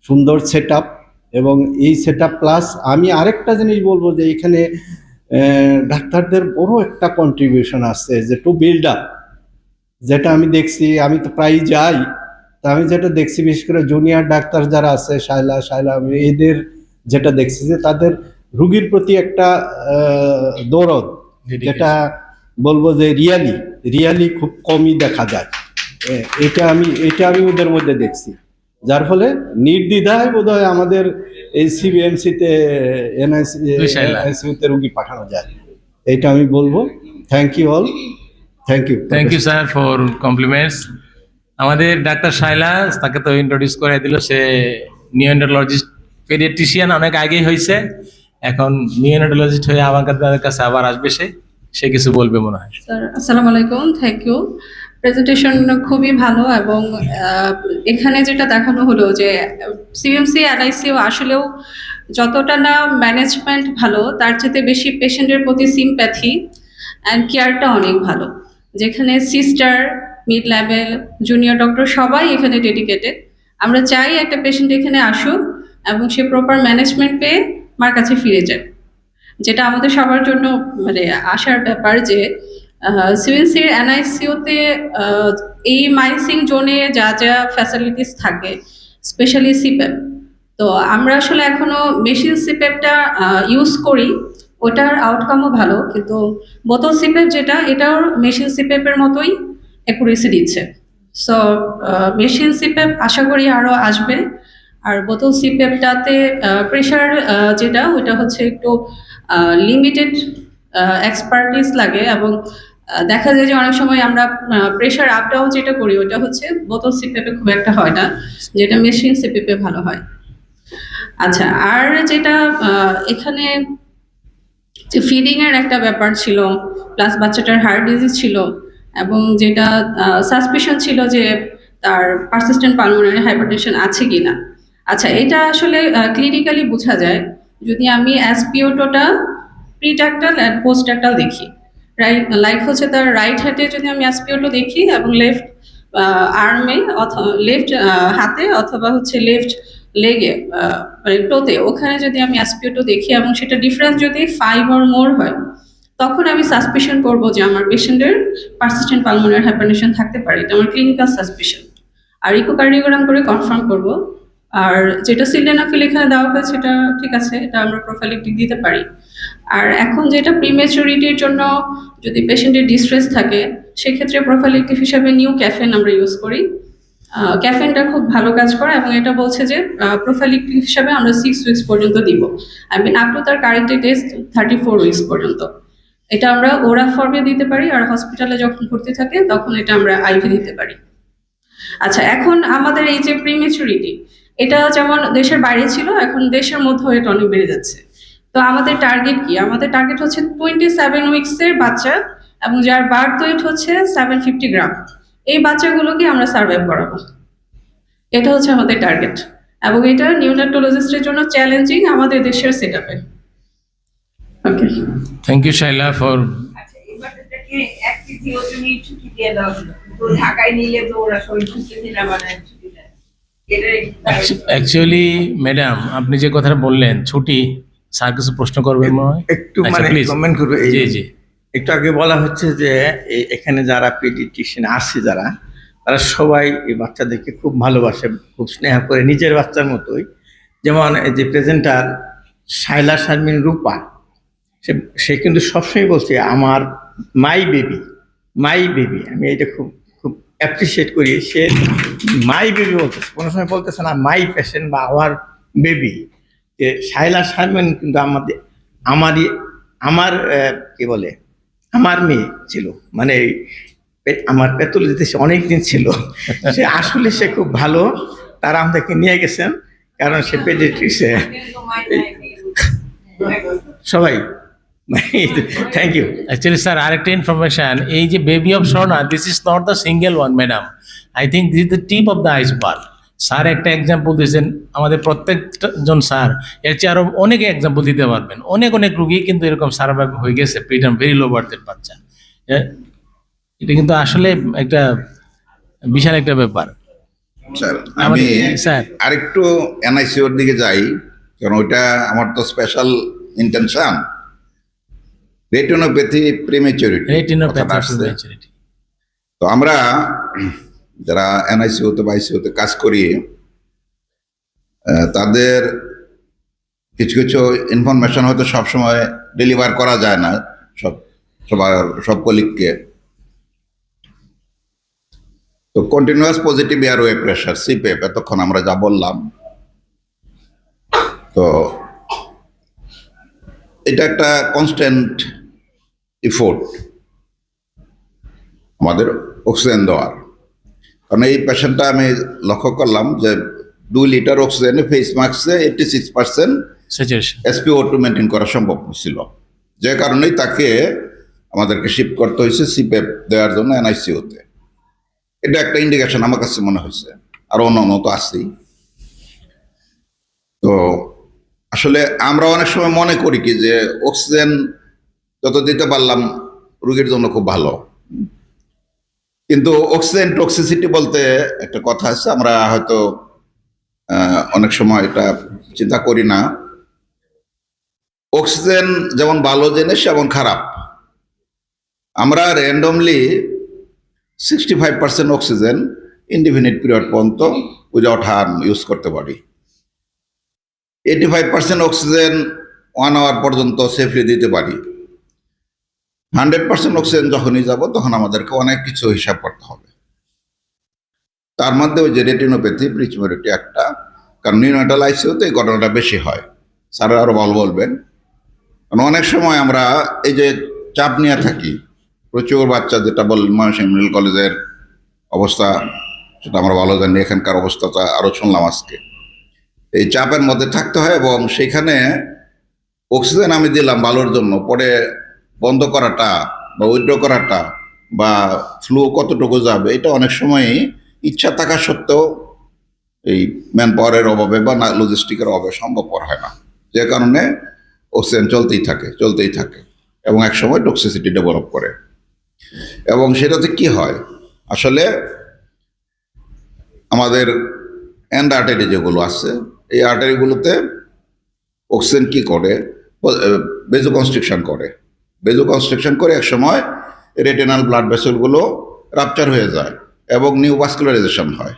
[SPEAKER 9] সুন্দর সেট আপ, এবং এই সেট আপ প্লাস আমি আরেকটা জিনিস বলবো যে এখানে ডাক্তারদের বড় একটা কন্ট্রিবিউশন আছে যে টু বিল্ড আপ, যেটা আমি দেখছি, আমি তো প্রায় যাই, তা আমি যেটা দেখছি বিশেষ করে জুনিয়র ডাক্তার যারা আছে শায়লা আমি এদের যেটা দেখছি যে তাদের রুগীর প্রতি একটা দরদ, যেটা বলবো যে রিয়ালি খুব কমই দেখা যায়। এটা আমি ওদের মধ্যে দেখছি, যার ফলে নির্দ্বিধায় বোধহয় আমাদের এই সিবিএমসিতে এনআইসিউতে রুগী পাঠানো যায়, এটা আমি বলবো। Thank you all, thank you.
[SPEAKER 1] Thank you sir for compliments. আমাদের ডাক্তার শাইলা, তাকে তো ইন্ট্রোডিউস করে দিল, সে নিওনেটোলজিস্ট পেডিয়াট্রিশিয়ান অনেক আগেই হয়েছে, এখন নিওনেটোলজিস্ট হয়ে আমাদের কাছে আবার আসবে, সে কিছু বলবে মনে হয়।
[SPEAKER 10] স্যার আসসালামু আলাইকুম, থ্যাংক ইউ। প্রেজেন্টেশন খুবই ভালো এবং এখানে যেটা দেখানো হলো যে সিএমসি এনআইসিউ আসলেও যতটা না ম্যানেজমেন্ট ভালো, তার চেয়ে বেশি পেশেন্টের প্রতি সিম্প্যাথি অ্যান্ড কেয়ারটা অনেক ভালো, যেখানে sister, mid level, junior doctor সবাই এখানে ডেডিকেটেড। আমরা চাই একটা পেশেন্ট এখানে আসুক এবং সে প্রপার ম্যানেজমেন্ট পেয়ে মার কাছে ফিরে যায়, যেটা আমাদের সবার জন্য মানে আশার ব্যাপার যে সিএমসির এনআইসিউতে এই মাইসিং জোনে যা যা ফ্যাসিলিটিস থাকে, স্পেশালি সিপ্যাপ, তো আমরা আসলে এখনো মেশিন সিপ্যাপটা ইউজ করি, ওটার আউটকামও ভালো, কিন্তু বোতল সিপ্যাপ যেটা, এটাও মেশিন সিপ্যাপের মতোই অ্যাকুরেসি দিচ্ছে। সো মেশিন সিপ্যাপ আশা করি আরও আসবে। আর বোতল সিপ্যাপটাতে প্রেশার যেটা, ওইটা হচ্ছে একটু লিমিটেড এক্সপার্টিস লাগে এবং দেখা যায় যে অনেক সময় আমরা প্রেশার আপ ডাউন যেটা করি ওটা হচ্ছে বোতল সিপ্যাপে খুব একটা হয় না, যেটা মেশিন সিপ্যাপে ভালো হয়। আচ্ছা, আর যেটা এখানে যে ফিডিং এর একটা ব্যাপার ছিল, প্লাস বাচ্চাটার হার্ট ডিজিজ ছিল, এবং যেটা সাসপিশন ছিল যে তার পারসিস্টেন্ট পালমোনারি হাইপারটেনশন আছে কিনা। আচ্ছা, এটা আসলে ক্লিনিক্যালি বোঝা যায় যদি আমি এসপিওটোটা প্রিট্যাক্টাল অ্যান্ড পোস্টট্যাক্টাল দেখি। লাইক হচ্ছে তার রাইট হাতে যদি আমি এসপিওটো দেখি এবং লেফট আর্মে অথবা লেফট হাতে অথবা হচ্ছে লেফট লেগে মানে টোতে, ওখানে যদি আমি এসপিওটো দেখি এবং সেটা ডিফারেন্স যদি 5 or more হয়, তখন আমি সাসপিশন করব যে আমার পেশেন্টের পারসিস্টেন্ট পালমোনারি হাইপারটেনশন থাকতে পারে, এটা আমার ক্লিনিক্যাল সাসপিশন। আর ইকোকার্ডিওগ্রাম করে কনফার্ম করব। আর যেটা সিলডেনাফিল এখানে দেওয়া হয়েছে সেটা ঠিক আছে, এটা আমরা প্রোফাইলিকটিক দিতে পারি। আর এখন যেটা প্রিমেচুরিটির জন্য যদি পেশেন্টের ডিস্ট্রেস থাকে, সেক্ষেত্রে প্রোফাইলিকটিক হিসাবে নিউ ক্যাফেন আমরা ইউজ করি। ক্যাফেনটা খুব ভালো কাজ করে এবং এটা বলছে যে প্রোফাইলিকটিক হিসাবে আমরা 6 উইকস পর্যন্ত দিব, আপ টু তার কারেন্ট টেস্ট 34 উইকস পর্যন্ত। এটা আমরা ওরাল ফর্মে দিতে পারি, আর হসপিটালে যখন ভর্তি থাকে তখন এটা আমরা আইভি দিতে পারি। আচ্ছা, এখন আমাদের এই যে প্রিমেচুরিটি, এটা যেমন দেশের বাইরে ছিল, এখন দেশের মধ্যেও এটা অনেক বেড়ে যাচ্ছে। তো আমাদের টার্গেট কি? আমাদের টার্গেট হচ্ছে 27 উইকসের বাচ্চা এবং যার বার্থ ওয়েট হচ্ছে 750 গ্রাম, এই বাচ্চাগুলোকে আমরা সার্ভাইভ করাবো, এটা হচ্ছে আমাদের টার্গেট। এবং এটা নিওনেটোলজিস্টের জন্য চ্যালেঞ্জিং আমাদের দেশের সেট আপে। ওকে,
[SPEAKER 1] থ্যাংক ইউ শাইলা ফর।
[SPEAKER 7] আচ্ছা, এবার এটাকে একটি জিওজনী ছুটি দিয়ে দাও, তো ঢাকায় নিলে তো ওরা সবাই ছুটি দিলে মানে ছুটি দেয়।
[SPEAKER 1] অ্যাকচুয়ালি ম্যাডাম, আপনি যে কথাটা বললেন ছুটি, স্যার কিছু প্রশ্ন করবেন মনে হয়?
[SPEAKER 11] একটু
[SPEAKER 1] আচ্ছা,
[SPEAKER 11] মানে
[SPEAKER 1] please.
[SPEAKER 11] কমেন্ট করবে।
[SPEAKER 1] জি জি,
[SPEAKER 11] একটু আগে বলা হচ্ছে যে এখানে যারা পেডিয়াট্রিশিয়ান আসে যারা, তারা সবাই এই বাচ্চাদেরকে খুব ভালোবাসে, খুব স্নেহ করে, নিজের বাচ্চার মতোই। যেমন এই যে প্রেজেন্টার শাইলা শারমিন রূপা, সে কিন্তু সবসময় বলছে আমার মাই বেবি। আমি এটা খুব খুব অ্যাপ্রিসিয়েট করি। সে মাই বেবি বলতেছে, কোনো সময় বলতেছে না মাই পেশেন্ট বা আমার বেবি। যে শাইলা শারমিন কিন্তু আমার কি বলে, আমার মেয়ে ছিল, মানে আমার প্যাথোলজিতে সে অনেকদিন ছিল। সে আসলে সে খুব ভালো, তারা আমাদেরকে নিয়ে গেছেন, কারণ সে পেডিয়াট্রিশিয়ান। সবাই থ্যাংক ইউ।
[SPEAKER 1] অ্যাকচুয়ালি স্যার আরেকটা ইনফরমেশন, এই যে baby of Swarna, this is not the single one madam, I think this is the tip of the iceberg. Sir একটা এক্সাম্পল দিয়েছেন, আমাদের প্রত্যেকজন স্যার এর চেয়ে আরও অনেক এক্সাম্পল দিতে পারবেন। অনেক রুগী কিন্তু এরকম সার্ভাইভ হয়ে গেছে, প্রিটার্ম ভেরি লো বার্থের বাচ্চা। এটা কিন্তু আসলে একটা বিশাল একটা ব্যাপার।
[SPEAKER 3] স্যার, আমি
[SPEAKER 1] স্যার
[SPEAKER 3] আরেকটু এনআইসিওর দিকে যাই। কারণ ওইটা আমার তো special intention, retinopathy prematurity.
[SPEAKER 1] retinopathy prematurity.
[SPEAKER 3] তো আমরা যারা এনআইসিউতে বা আইসিউতে কাজ করি, তাদের কিছু কিছু ইনফরমেশন হয়তো সবসময় ডেলিভার করা যায় না সব কলিগকে। তো কন্টিনিউয়াস পজিটিভ এয়ারওয়ে প্রেশার, সিপেপ, এতক্ষণ আমরা যা বললাম, তো এটা একটা কনস্ট্যান্ট ইফোর্ট আমাদের অক্সিজেন দেওয়ার। কারণ এই পেশেন্টটা আমি লক্ষ্য করলাম যে 2 লিটার অক্সিজেনে ফেস মাস্কে 86%
[SPEAKER 1] Saturation.
[SPEAKER 3] SpO2 মেনটেন করা সম্ভব ছিল, যে কারণেই তাকে আমাদেরকে শিফট করতে হয়েছে সিপেপ দেওয়ার জন্য এনআইসিউতে। এটা একটা ইন্ডিকেশন আমার কাছে মনে হয়েছে, আর অন্য তো আছেই। তো আসলে আমরা অনেক সময় মনে করি কি যে অক্সিজেন যত দিতে পারলাম রোগীর জন্য খুব ভালো, কিন্তু অক্সিজেন টক্সিসিটি বলতে একটা কথা আছে, আমরা হয়তো অনেক সময় এটা চিন্তা করি না। অক্সিজেন যেমন ভালো জিনিস যেমন খারাপ। আমরা র্যান্ডমলি 65% অক্সিজেন ইনডিফিনিট পিরিয়ড পর্যন্ত উইদাউট হার্ম ইউজ করতে পারি। 85% অক্সিজেন 1 আওয়ার পর্যন্ত সেফলি দিতে পারি। 100% অক্সিজেন যখনই যাব তখন আমাদেরকে অনেক কিছু হিসাব করতে হবে। তার মধ্যে ওই যে রেটিনোপ্যাথি প্রিমেচুরিটি একটা, কারণ নিউনেটাল আইসিইউতে এই ঘটনাটা বেশি হয়। স্যার আরো ভালো বলবেন। কারণ অনেক সময় আমরা এই যে চাপ নিয়ে থাকি, প্রচুর বাচ্চা, যেটা বললেন ময়মনসিংহ মেডিকেল কলেজের অবস্থা, সেটা আমরা ভালো জানি, এখানকার অবস্থাটা আরো শুনলাম আজকে। এই চাপের মধ্যে থাকতে হয় এবং সেখানে অক্সিজেন আমি দিলাম ভালোর জন্য, পরে বন্ধ করাটা বা উইথড্র করাটা বা ফ্লু কতটুকু যাবে, এটা অনেক সময়ই ইচ্ছা থাকা সত্ত্বেও এই ম্যান পাওয়ারের অভাবে বা লজিস্টিকের অভাবে সম্ভবপর হয় না, যে কারণে অক্সিজেন চলতেই থাকে এবং এক সময় টক্সিসিটি ডেভেলপ করে। এবং সেটাতে কি হয়, আসলে আমাদের এন্ড আর্টারি যেগুলো আছে, এই আর্টারিগুলোতে অক্সিজেন কি করে, বেজো কনস্ট্রিকশন করে এক সময় রেটিনাল ব্লাড ভেসেলগুলো রাপচার হয়ে যায় এবং নিউ ভাস্কুলারাইজেশন হয়,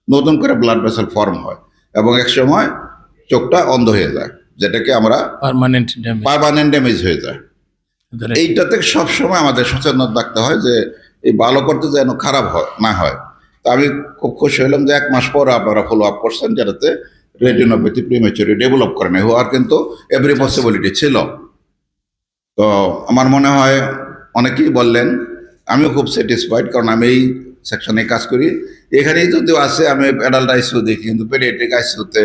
[SPEAKER 3] নতুন করে ব্লাড ভেসেল ফর্ম হয় এবং এক সময় চোখটা অন্ধ হয়ে যায়, যেটাকে আমরা পার্মানেন্ট ড্যামেজ হয়ে যায়। এইটাতে সবসময় আমাদের সচেতন থাকতে হয় যে এই ভালো করতে যেন খারাপ না হয়। তো আমি খুব খুশি হলাম যে 1 মাস পর আপনারা ফলো আপ করছেন, যেটাতে রেটিনোপ্যাথি প্রিমেচুরিটি ডেভেলপ করে না, হওয়ার কিন্তু এভরি পসিবিলিটি ছিল। তো আমার মনে হয় অনেকেই বললেন, আমিও খুব স্যাটিসফাইড, কারণ আমি এই সেকশনে কাজ করি। এখানেই যদিও আছে, আমি অ্যাডাল্ট আইসিইউ দেখি, কিন্তু পেডিয়াট্রিক আইসিইউতে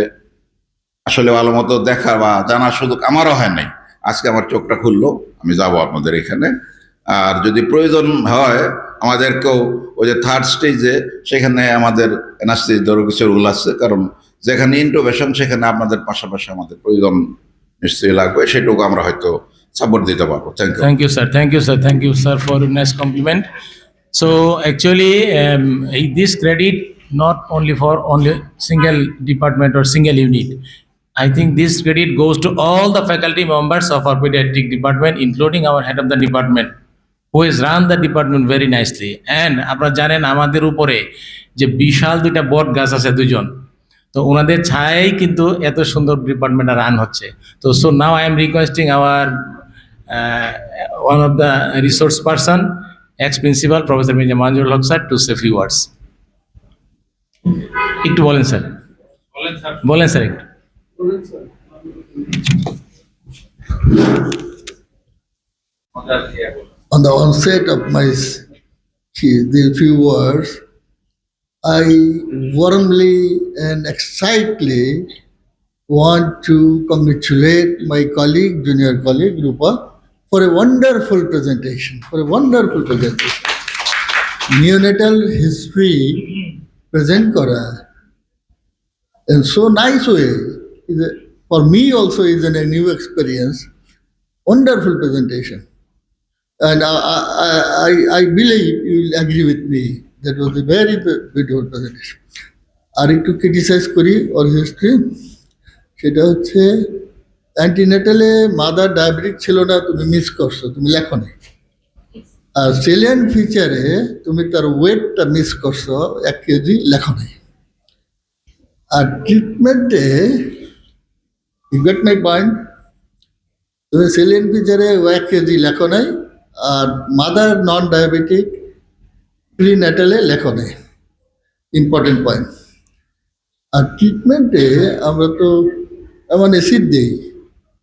[SPEAKER 3] আসলে ভালো মতো দেখা বা জানার সুযোগ আমারও হয় নাই। আজকে আমার চোখটা খুললো, আমি যাব আপনাদের এখানে। আর যদি প্রয়োজন হয় আমাদেরকেও ওই যে 3rd স্টেজে, সেখানে আমাদের এনআরসি ধরো কিছু রুল আছে, কারণ যেখানে ইন্টোভেশন সেখানে আপনাদের পাশাপাশি আমাদের প্রয়োজন নিশ্চয়ই লাগবে, সেটুকু আমরা হয়তো সাপোর্ট দিতে পারবো।
[SPEAKER 1] Thank you, sir, for a nice compliment. So actually, this credit not only for single department or single unit. I think this credit goes to all the faculty members of our pediatric department, including our head of the department, who has run the department very nicely. And আপনারা জানেন আমাদের উপরে যে বিশাল 2টা বট গাছ আছে 2জন, তো ওনাদের ছায়াই কিন্তু এত সুন্দর ডিপার্টমেন্ট রান হচ্ছে। তো so now I am requesting our one of the resource person, ex-principal Professor Mirza Manjurul Haq sir, to say few words. একটু বলেন স্যার, একটু।
[SPEAKER 12] On the onset of the few words, I warmly and excitedly want to congratulate my colleague, junior colleague Rupa, for a wonderful presentation. Neonatal history present kora in so nice way. For me also is a new experience. Wonderful presentation. And I believe you will agree with me. That was a very beautiful presentation. Are to criticize Kori or history? সেটা হচ্ছে অ্যান্টিনেটালে mother diabetic ছিল না, তুমি miss করছো, তুমি লেখো না। আর সেলিয়ান ফিচারে তুমি তার ওয়েটটা মিস করছো 1 কেজি, লেখো নাই। আর ট্রিটমেন্টে, ইউ গেট মাই পয়েন্ট, তুমি সেলিয়ান ফিচারে 1 কেজি লেখো নাই, আর মাদার নন ডায়াবেটিক প্রিন্যাটালে লেখো নাই। Important point. আর ট্রিটমেন্টে আমরা তো এমন অ্যাসিড দিই,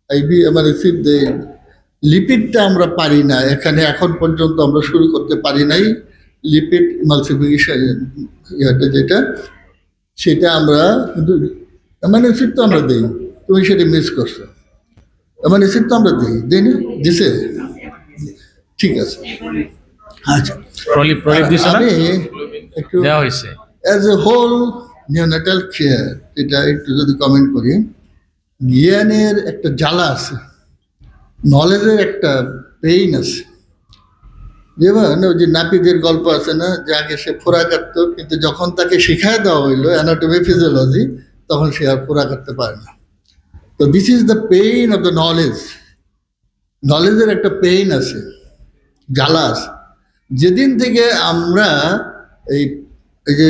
[SPEAKER 12] আইভি এমন অ্যাসিড দিই, লিপিডটা আমরা পারি না এখানে, এখন পর্যন্ত আমরা শুরু করতে পারি নাই। লিপিড ইমালসিফিকেশন যেটা, সেটা আমরা কিন্তু এমন অ্যাসিড তো আমরা দিই, তুমি সেটা মিস করছো। এমন অ্যাসিড তো আমরা দিই না, দিছে? ঠিক আছে, আচ্ছা।
[SPEAKER 1] প্রলিপ দিছে না?
[SPEAKER 12] আমি একটু
[SPEAKER 1] দেওয়া হয়েছে।
[SPEAKER 12] As a whole neonatal care, এটা একটু যদি কমেন্ট করি, জ্ঞানের একটা জ্বালা আছে, নলেজের একটা পেইন আছে। যেমন ওই যে নাপিতের গল্প আছে না, যে আগে সে ফোড়া কাটতো, কিন্তু যখন তাকে শিখায় দেওয়া হইলো অ্যানাটমি ফিজিওলজি, তখন সে আর ফোড়া কাটতে পারে না। তো this is the pain of the knowledge. নলেজের একটা পেইন আছে, জ্বালা আছে। যেদিন থেকে আমরা এই যে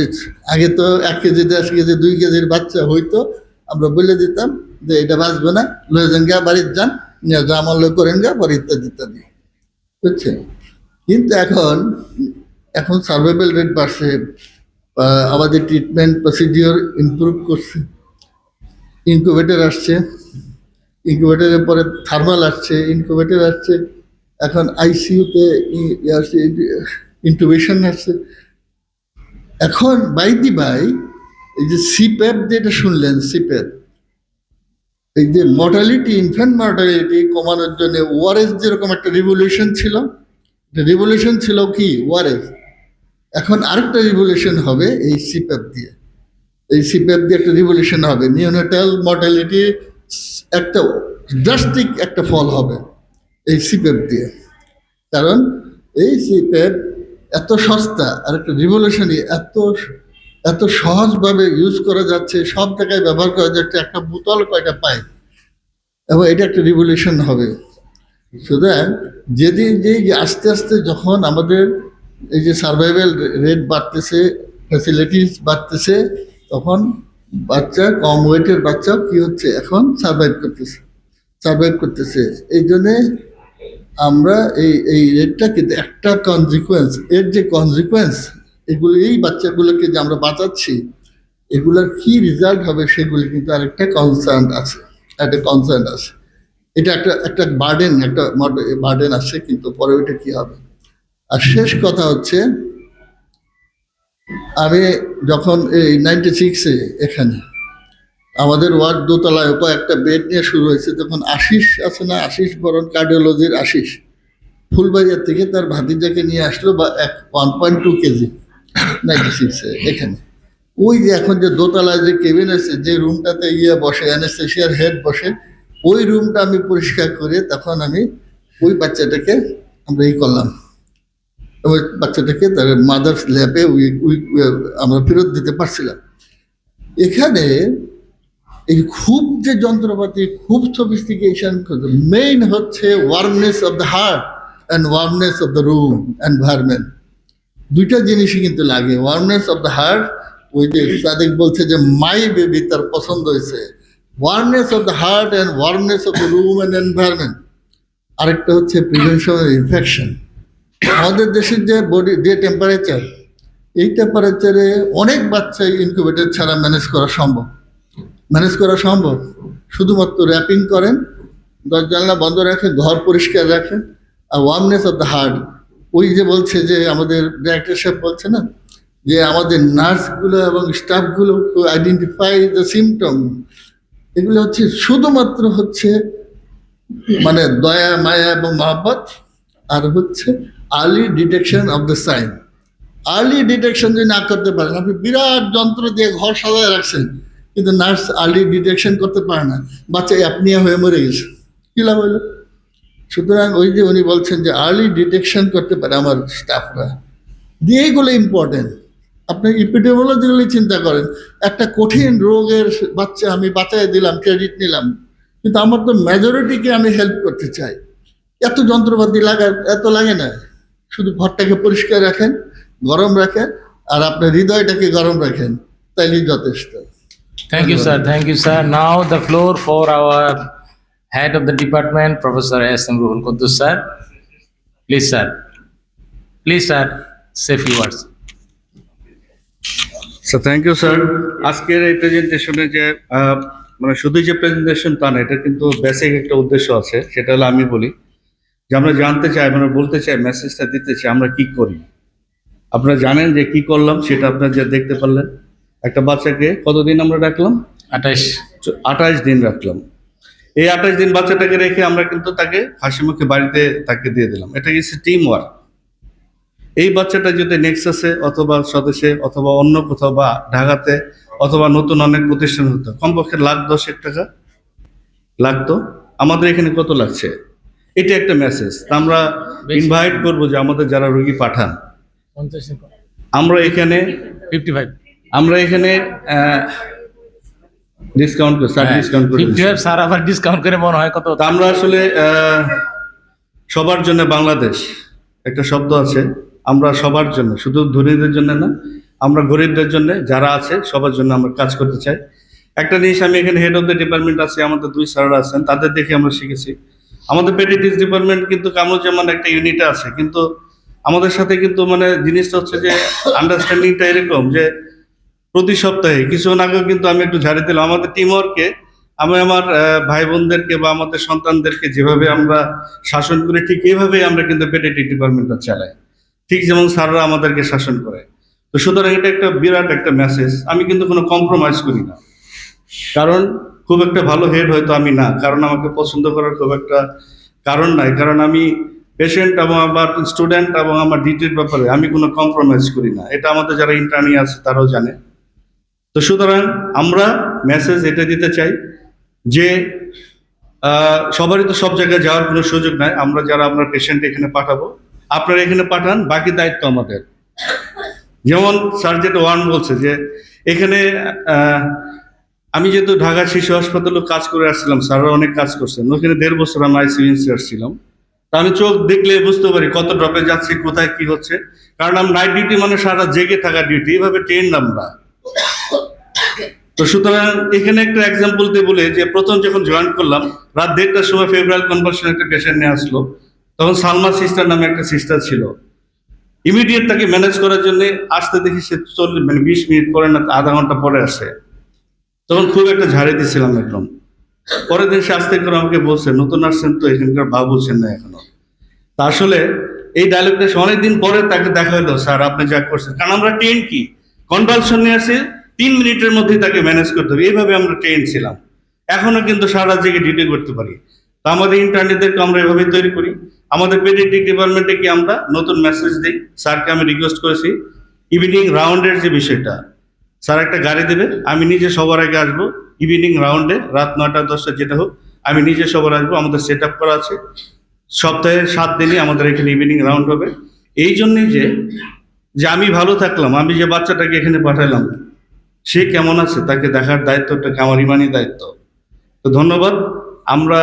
[SPEAKER 12] আগে তো 1 কেজি 10 কেজি 2 কেজির বাচ্চা হইতো, আমরা বলে দিতাম যে এটা বাঁচবে না, লয়ে যান গা, বাড়ির যান, নিয়ে যা আমার লোক করেন গা, পরে ইত্যাদি ইত্যাদি, বুঝছেন? কিন্তু এখন সার্ভাইভাল রেট বাড়ছে, আমাদের ট্রিটমেন্ট প্রসিডিওর ইমপ্রুভ করছে, ইনকিউবেটর আসছে, ইনকিউবেটরের পরে থার্মাল আসছে, ইনকিউবেটর আসছে, এখন আইসিইউতে আসছে, ইন্টুবেশন আসছে। এখন বাই এই যে সিপ্যাপ যেটা শুনলেন, সিপ্যাপ, এই যে মর্টালিটি, ইনফ্যান্ট মর্টালিটি কমানোর জন্য ওআরএস যেরকম একটা রিভলিউশন ছিল, কি ওআরএস, এখন আরেকটা রিভলিউশন হবে এই সিপ্যাপ দিয়ে। এই সিপ্যাপ দিয়ে একটা রিভলিউশন হবে, নিওনেটাল মর্টালিটি একটা ড্রাস্টিক একটা ফল হবে এই সিপ্যাপ দিয়ে। কারণ এই সিপ্যাপ এত সস্তা, আর একটা রিভলিউশনই এত সহজভাবে ইউজ করা যাচ্ছে, সব জায়গায় ব্যবহার করা যাচ্ছে, একটা বোতল কয়টা পায়, এবং এটা একটা রিভলিউশন হবে। সুতরাং যেদিন যে আস্তে আস্তে যখন আমাদের এই যে সার্ভাইভাল রেট বাড়তেছে, ফ্যাসিলিটিস বাড়তেছে, তখন বাচ্চা, কম ওয়েটের বাচ্চাও কি হচ্ছে, এখন সার্ভাইভ করতেছে। এই জন্যে আমরা এই রেটটা কিন্তু একটা কনজিকুয়েন্স, এর যে কনজিকুয়েন্স, এগুলো এই বাচ্চাগুলোকে যে আমরা বাঁচাচ্ছি, এগুলোর কি রেজাল্ট হবে সেগুলি কিন্তু আরেকটা কনসার্ন আছে। এটা একটা বার্ডেন আছে, কিন্তু পরে ওইটা কি হবে। আর শেষ কথা হচ্ছে, আমি যখন এই 96-এ এখানে আমাদের ওয়ার্ড দোতলায় কয়েকটা বেড নিয়ে শুরু হয়েছে, তখন আশিস আছে না, আশিস বরণ, কার্ডিওলজির আশিস, ফুলবাড়িয়ার থেকে তার ভাতিজাকে নিয়ে আসলো, বা 1.2 কেজি 96-এ এখানে। ওই যে এখন যে দোতলায় যে কেবিন আছে, যে রুমটাতে বসে, অ্যানেস্থেশিয়ার হেড বসে, ওই রুমটা আমি পরিষ্কার করে, তখন আমি ওই বাচ্চাটাকে আমরা করলাম, ওই বাচ্চাটাকে তার মাদার্স ল্যাপে আমরা ফেরত দিতে পারছিলাম। এখানে এই খুব যে যন্ত্রপাতি, খুব সফিস্টিকেশন, মেইন হচ্ছে warmness of the heart and warmness of the room environment. দুইটা জিনিসই কিন্তু লাগে। ওয়ার্মনেস অফ দ্য হার্ট, ওই যে সাদেক বলছে যে মাই বেবি তার পছন্দ হয়েছে, warmness of the heart and warmness of the room and environment. আরেকটা হচ্ছে প্রিভেনশন অফ ইনফেকশন। আমাদের দেশের যে বডি, যে টেম্পারেচার, এই টেম্পারেচারে অনেক বাচ্চাই ইনকিউবেটর ছাড়া ম্যানেজ করা সম্ভব। শুধুমাত্র র্যাপিং করেন, দরজা বন্ধ রাখেন, ঘর পরিষ্কার রাখেন। আর ওয়ার্মনেস অফ দ্য হার্ট, ওই যে বলছে যে আমাদের ডাইরেক্টর সাহেব বলছে না, যে আমাদের নার্সগুলো এবং স্টাফগুলো আইডেন্টিফাই দ্য সিমটম, এগুলো হচ্ছে শুধুমাত্র হচ্ছে মানে দয়া, মায়া এবং মহব্বত, আর হচ্ছে early detection of the sign. Early detection যদি না করতে পারেন, আপনি বিরাট যন্ত্র দিয়ে ঘর সাজায় রাখছেন, কিন্তু নার্স আর্লি ডিটেকশন করতে পারে না, বাচ্চা অ্যাপনিয়া হয়ে মরে গেছে, কি লাভ হইল? সুতরাং ওই যে উনি বলছেন যে আর্লি ডিটেকশন করতে পারে আমার স্টাফরা, দিয়ে এগুলো ইম্পর্টেন্ট। আপনি ইপিডেমিওলজিক্যালি চিন্তা করেন, একটা কঠিন রোগের বাচ্চা আমি বাঁচাই দিলাম, ক্রেডিট নিলাম, কিন্তু আমার তো মেজরিটিকে আমি হেল্প করতে চাই। এত যন্ত্রপাতি এত লাগে না, শুধু ঘরটাকে পরিষ্কার রাখেন, গরম রাখেন, আর আপনার হৃদয়টাকে গরম রাখেন, তাইলেই যথেষ্ট।
[SPEAKER 1] Thank you, sir. Thank you, sir. Now the floor for our head of the department, Professor S.M. Ruhul Quddus, sir. Please, sir. Please, sir. Say few words.
[SPEAKER 13] Sir thank you sir. আজকের এই প্রেজেন্টেশনে যে মানে শুধু যে presentation তা না, এটা কিন্তু বেসিক একটা উদ্দেশ্য আছে। সেটা হলো আমি বলি যে আমরা জানতে চাই, আমরা বলতে চাই, মেসেজটা দিতে চাই আমরা কি করি। আপনারা জানেন যে কি করলাম, সেটা আপনারা যে দেখতে পারলেন। একটা বাচ্চাকে কতদিন আমরা রাখলাম? 28 দিন রাখলাম। এই 28 দিন বাচ্চাটাকে রেখে আমরা কিন্তু তাকে হাসি মুখে বাড়িতে তাকে দিয়ে দিলাম। এটা হচ্ছে টিম ওয়ার্ক। এই বাচ্চাটা যদি নেক্সাসে অথবা স্বদেশে অথবা অন্য কোথাও বা ঢাকাতে অথবা নতুন অনেক প্রতিষ্ঠান হতো, কমপক্ষে $10,00,000 টাকা লাগতো। আমাদের এখানে কত লাগছে? এটা একটা মেসেজ। আমরা ইনভাইট করবো যে আমাদের যারা রোগী পাঠান, আমরা এখানে
[SPEAKER 1] 55.
[SPEAKER 13] আমরা এখানে ডিসকাউন্ট করে, স্যার ডিসকাউন্ট করে
[SPEAKER 1] 55, স্যার আবার ডিসকাউন্ট করে মনে হয় কত?
[SPEAKER 13] তা আমরা আসলে সবার জন্য বাংলাদেশ একটা শব্দ আছে, আমরা সবার জন্য, শুধু ধনীদের জন্য না, আমরা গরিবদের জন্য যারা আছে সবার জন্য আমরা কাজ করতে চাই। একটা জিনিস, আমি এখানে হেড অফ দ্য ডিপার্টমেন্ট আছে, আমাদের 2 স্যাররা আছেন, তাদের দেখে আমরা শিখেছি। আমাদের পেডিয়াট্রিক্স ডিপার্টমেন্ট কিন্তু কামরুজ্জামান একটা ইউনিটে আছে, কিন্তু আমাদের সাথে কিন্তু মানে জিনিসটা হচ্ছে যে আন্ডারস্ট্যান্ডিংটা এরকম যে প্রতি সপ্তাহে কিছুক্ষণ আগেও কিন্তু আমি একটু ঝাড়ি দিলাম আমাদের টিমওয়ার্ককে। আমি আমার ভাই বোনদেরকে বা আমাদের সন্তানদেরকে যেভাবে আমরা শাসন করি, ঠিক এইভাবেই আমরা কিন্তু পেডিয়াট্রিক ডিপার্টমেন্টটা চালাই, ঠিক যেমন স্যাররা আমাদেরকে শাসন করে। তো সুতরাং এটা একটা বিরাট একটা মেসেজ। আমি কিন্তু কোনো কম্প্রোমাইজ করি না, কারণ খুব একটা ভালো হেড হয়তো আমি না, কারণ আমাকে পছন্দ করার খুব একটা কারণ নাই, কারণ আমি পেশেন্ট এবং আমার স্টুডেন্ট এবং আমার ডিউটির ব্যাপারে আমি কোনো কম্প্রোমাইজ করি না। এটা আমাদের যারা ইন্টার্নি আছে তারাও জানে। তো সুতরাং আমরা মেসেজ এটা দিতে চাই যে সবারই তো সব জায়গায় যাওয়ার কোনো সুযোগ নাই। আমরা যারা আমরা পেশেন্ট এখানে পাঠাবো, আপনারা এখানে পাঠান, বাকি দায়িত্ব আমাদের। যেমন স্যার যেটা বলছে যে এখানে আমি যেহেতু ঢাকা শিশু হাসপাতালে কাজ করে আসছিলাম, স্যাররা অনেক কাজ করছেন ওখানে, 1.5 বছর আমি আইসিইউ ইনচার্জ ছিলাম। তা আমি চোখ দেখলে বুঝতে পারি কত ড্রপে যাচ্ছে, কোথায় কি হচ্ছে, কারণ আমি নাইট ডিউটি মানে সারা জেগে থাকা ডিউটি, এইভাবে ট্রেন আমরা। তো সুতরাং এখানে একটা এক্সাম্পল দিয়ে বলে যে প্রথম যখন জয়েন করলাম, রাত 1:30টার সময় ফেব্রুয়ারি কনভার্সন একটা পেশেন্ট নিয়ে আসলো, তখন সালমা সিস্টার নামে একটা সিস্টার ছিল। ইমিডিয়েট তাকে ম্যানেজ করার জন্য আসতে দেখি সে 20 মিনিট পরে না, আধা ঘন্টা পরে আসে। তখন খুব একটা ঝাড়ি দিয়েছিলাম একদম। পরের দিন সে আসতে করে আমাকে বলছে, নতুন আসছেন তো, এখানকার ভাব বলছেন না এখনো। তা আসলে এই ডায়লগটা অনেকদিন পরে তাকে দেখা হলো, স্যার আপনি যা করছেন, কারণ আমরা ট্রেন কি কনভালশন নিয়ে আসি 3 মিনিটের মধ্যেই তাকে ম্যানেজ করতে হবে, এইভাবে আমরা ট্রেন ছিলাম। এখনো কিন্তু সারা জেগে ডিউটি করতে পারি। তা আমাদের ইন্টার্নিদেরকে আমরা এভাবে তৈরি করি। আমাদের পেডিয়াট্রিক ডিপার্টমেন্টে কি আমরা নতুন মেসেজ দিই, স্যারকে আমি রিকোয়েস্ট করেছি ইভিনিং রাউন্ডের যে বিষয়টা, স্যার একটা গাড়ি দেবে, আমি নিজে সবার আগে আসবো ইভিনিং রাউন্ডে, রাত 9টা 10টা যেটা হোক, আমি নিজে সবার আসবো। আমাদের সেট আপ করা আছে, সপ্তাহে 7 দিনই আমাদের এখানে ইভিনিং রাউন্ড হবে। এই জন্যই যে আমি ভালো থাকলাম, আমি যে বাচ্চাটাকে এখানে পাঠালাম সে কেমন আছে তাকে দেখার দায়িত্বটা আমার ইমানি দায়িত্ব। তো ধন্যবাদ। আমরা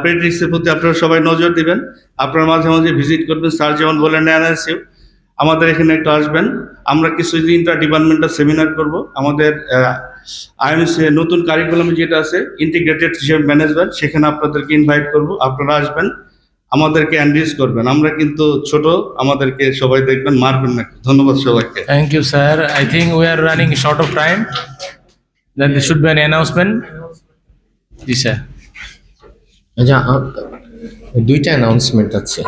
[SPEAKER 13] পেডিয়াট্রিক্সের প্রতি আপনারা সবাই নজর দিবেন, আপনারা মাঝে মাঝে ভিজিট করবেন। স্যার যেমন বলেন এনআইসিউ, আমাদের এখানে একটু আসবেন। আমরা কিছু ইন্টার ডিপার্টমেন্টাল সেমিনার করব। আমাদের আইএমসি নতুন কারিকুলাম যেটা আছে ইন্টিগ্রেটেড ম্যানেজমেন্ট, সেখানে আপনাদেরকে ইনভাইট করব, আপনারা আসবেন, আমাদেরকে এনরিচ করবেন। আমরা কিন্তু ছোট, আমাদেরকে সবাই দেখবেন, মারবেন না। ধন্যবাদ সবাইকে।
[SPEAKER 1] Thank you, sir. I think we are running short of time. Then there should be an announcement. Yes, sir.
[SPEAKER 5] আচ্ছা, 2টা অ্যানাউন্সমেন্ট আছে।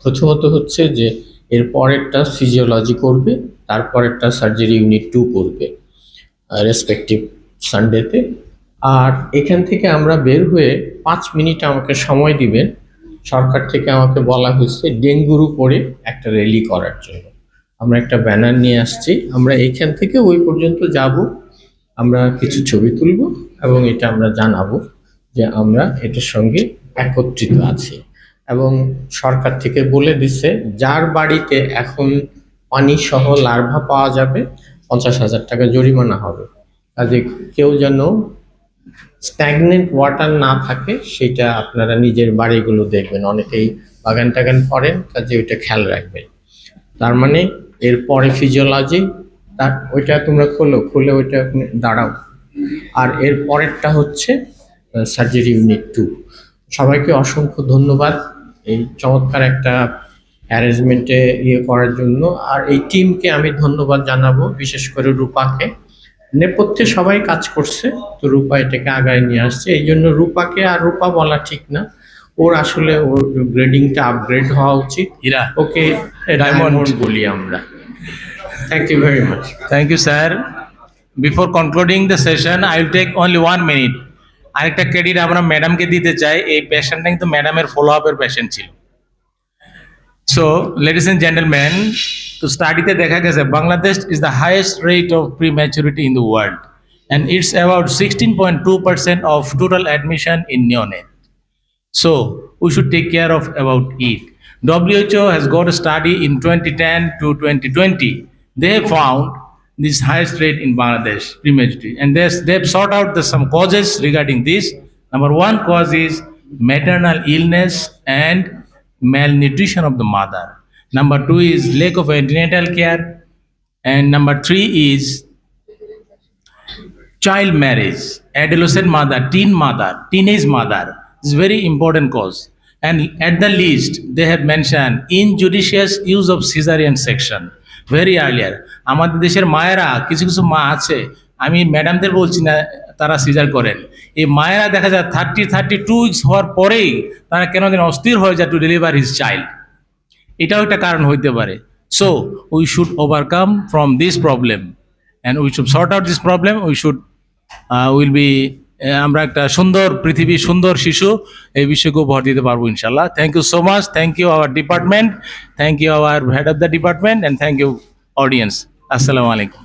[SPEAKER 5] প্রথমত হচ্ছে যে এর পরেরটা ফিজিওলজি করবে, তারপরেরটা সার্জারি ইউনিট 2 করবে রেসপেক্টিভ সানডেতে। আর এখান থেকে আমরা বের হয়ে 5 মিনিট আমাকে সময় দিবেন। সরকার থেকে আমাকে বলা হয়েছে ডেঙ্গুর উপরে একটা র্যালি করার জন্য। আমরা একটা ব্যানার নিয়ে আসছি, আমরা এইখান থেকে ওই পর্যন্ত যাব, আমরা কিছু ছবি তুলব এবং এটা আমরা জানাবো যে আমরা এটার সঙ্গে একত্রিত আছি। এবং সরকার থেকে বলে দিচ্ছে যার বাড়িতে এখন পানি সহ লার্ভা পাওয়া যাবে, 50,000 টাকা জরিমানা হবে। কাজে কেউ যেন স্ট্যাগনেন্ট ওয়াটার না থাকে সেটা আপনারা নিজের বাড়িগুলো দেখবেন, অনেকেই বাগান টাগান করেন, কাজে ওইটা খেয়াল রাখবেন। তার মানে এরপরে ফিজিওলজি, তার ওইটা তোমরা খুলে ওইটা দাঁড়াও। আর এর পরেরটা হচ্ছে সার্জারি ইউনিট 2। সবাইকে অসংখ্য ধন্যবাদ এই চমৎকার একটা অ্যারেঞ্জমেন্টে করার জন্য। আর এই টিমকে আমি ধন্যবাদ জানাবো, বিশেষ করে রূপাকে। নেপথ্যে সবাই কাজ করছে, তো রূপা এটাকে আগায় নিয়ে আসছে। এই জন্য রূপাকে আর রূপা বলা ঠিক না, ওর আসলে ওর গ্রেডিংটা আপগ্রেড হওয়া উচিত।
[SPEAKER 1] হীরা,
[SPEAKER 5] ওকে ডায়মন্ড বলি আমরা। Thank you very much.
[SPEAKER 1] Thank you, sir. Before concluding the session, I will take only 1 minute. আরেকটা ক্রেডিট আমরা ম্যাডামকে দিতে চাই, এই পেশেন্টটা কিন্তু ম্যাডামের ফলো আপের পেশেন্ট ছিল। সো লেডিস এন্ড জেন্টলম্যান, তো স্টাডিতে দেখা গেছে Bangladesh is the highest rate of prematurity in the world, and it's about 16.2% of total admission in neonate. So we should take care of about it. WHO has got a study in 2010 to 2020. They have found this highest rate in Bangladesh prematurity, and they've sought out some causes regarding this. Number 1 cause is maternal illness and malnutrition of the mother. Number 2 is lack of antenatal care, and number 3 is child marriage, adolescent mother, teenage mother is very important cause. And at the least, they have mentioned injudicious use of cesarean section very earlier. আমাদের দেশের মায়েরা কিছু কিছু মা আছে, আমি ম্যাডামদের বলছি না তারা সিজার করেন, এই মায়েরা দেখা যায় 32 উইকস হওয়ার পরেই তারা কেন যেন অস্থির হয়ে যায় টু ডেলিভার হিজ চাইল্ড। এটাও একটা কারণ হইতে পারে। So we should overcome from this problem and we should sort out this problem. We should will be, আমরা একটা সুন্দর পৃথিবী, সুন্দর শিশু, এই বিষয়কে ভর দিতে পারবো ইনশাল্লাহ। Thank you so much, thank you our department, thank you our head of the department, and thank you audience. আসসালামু আলাইকুম।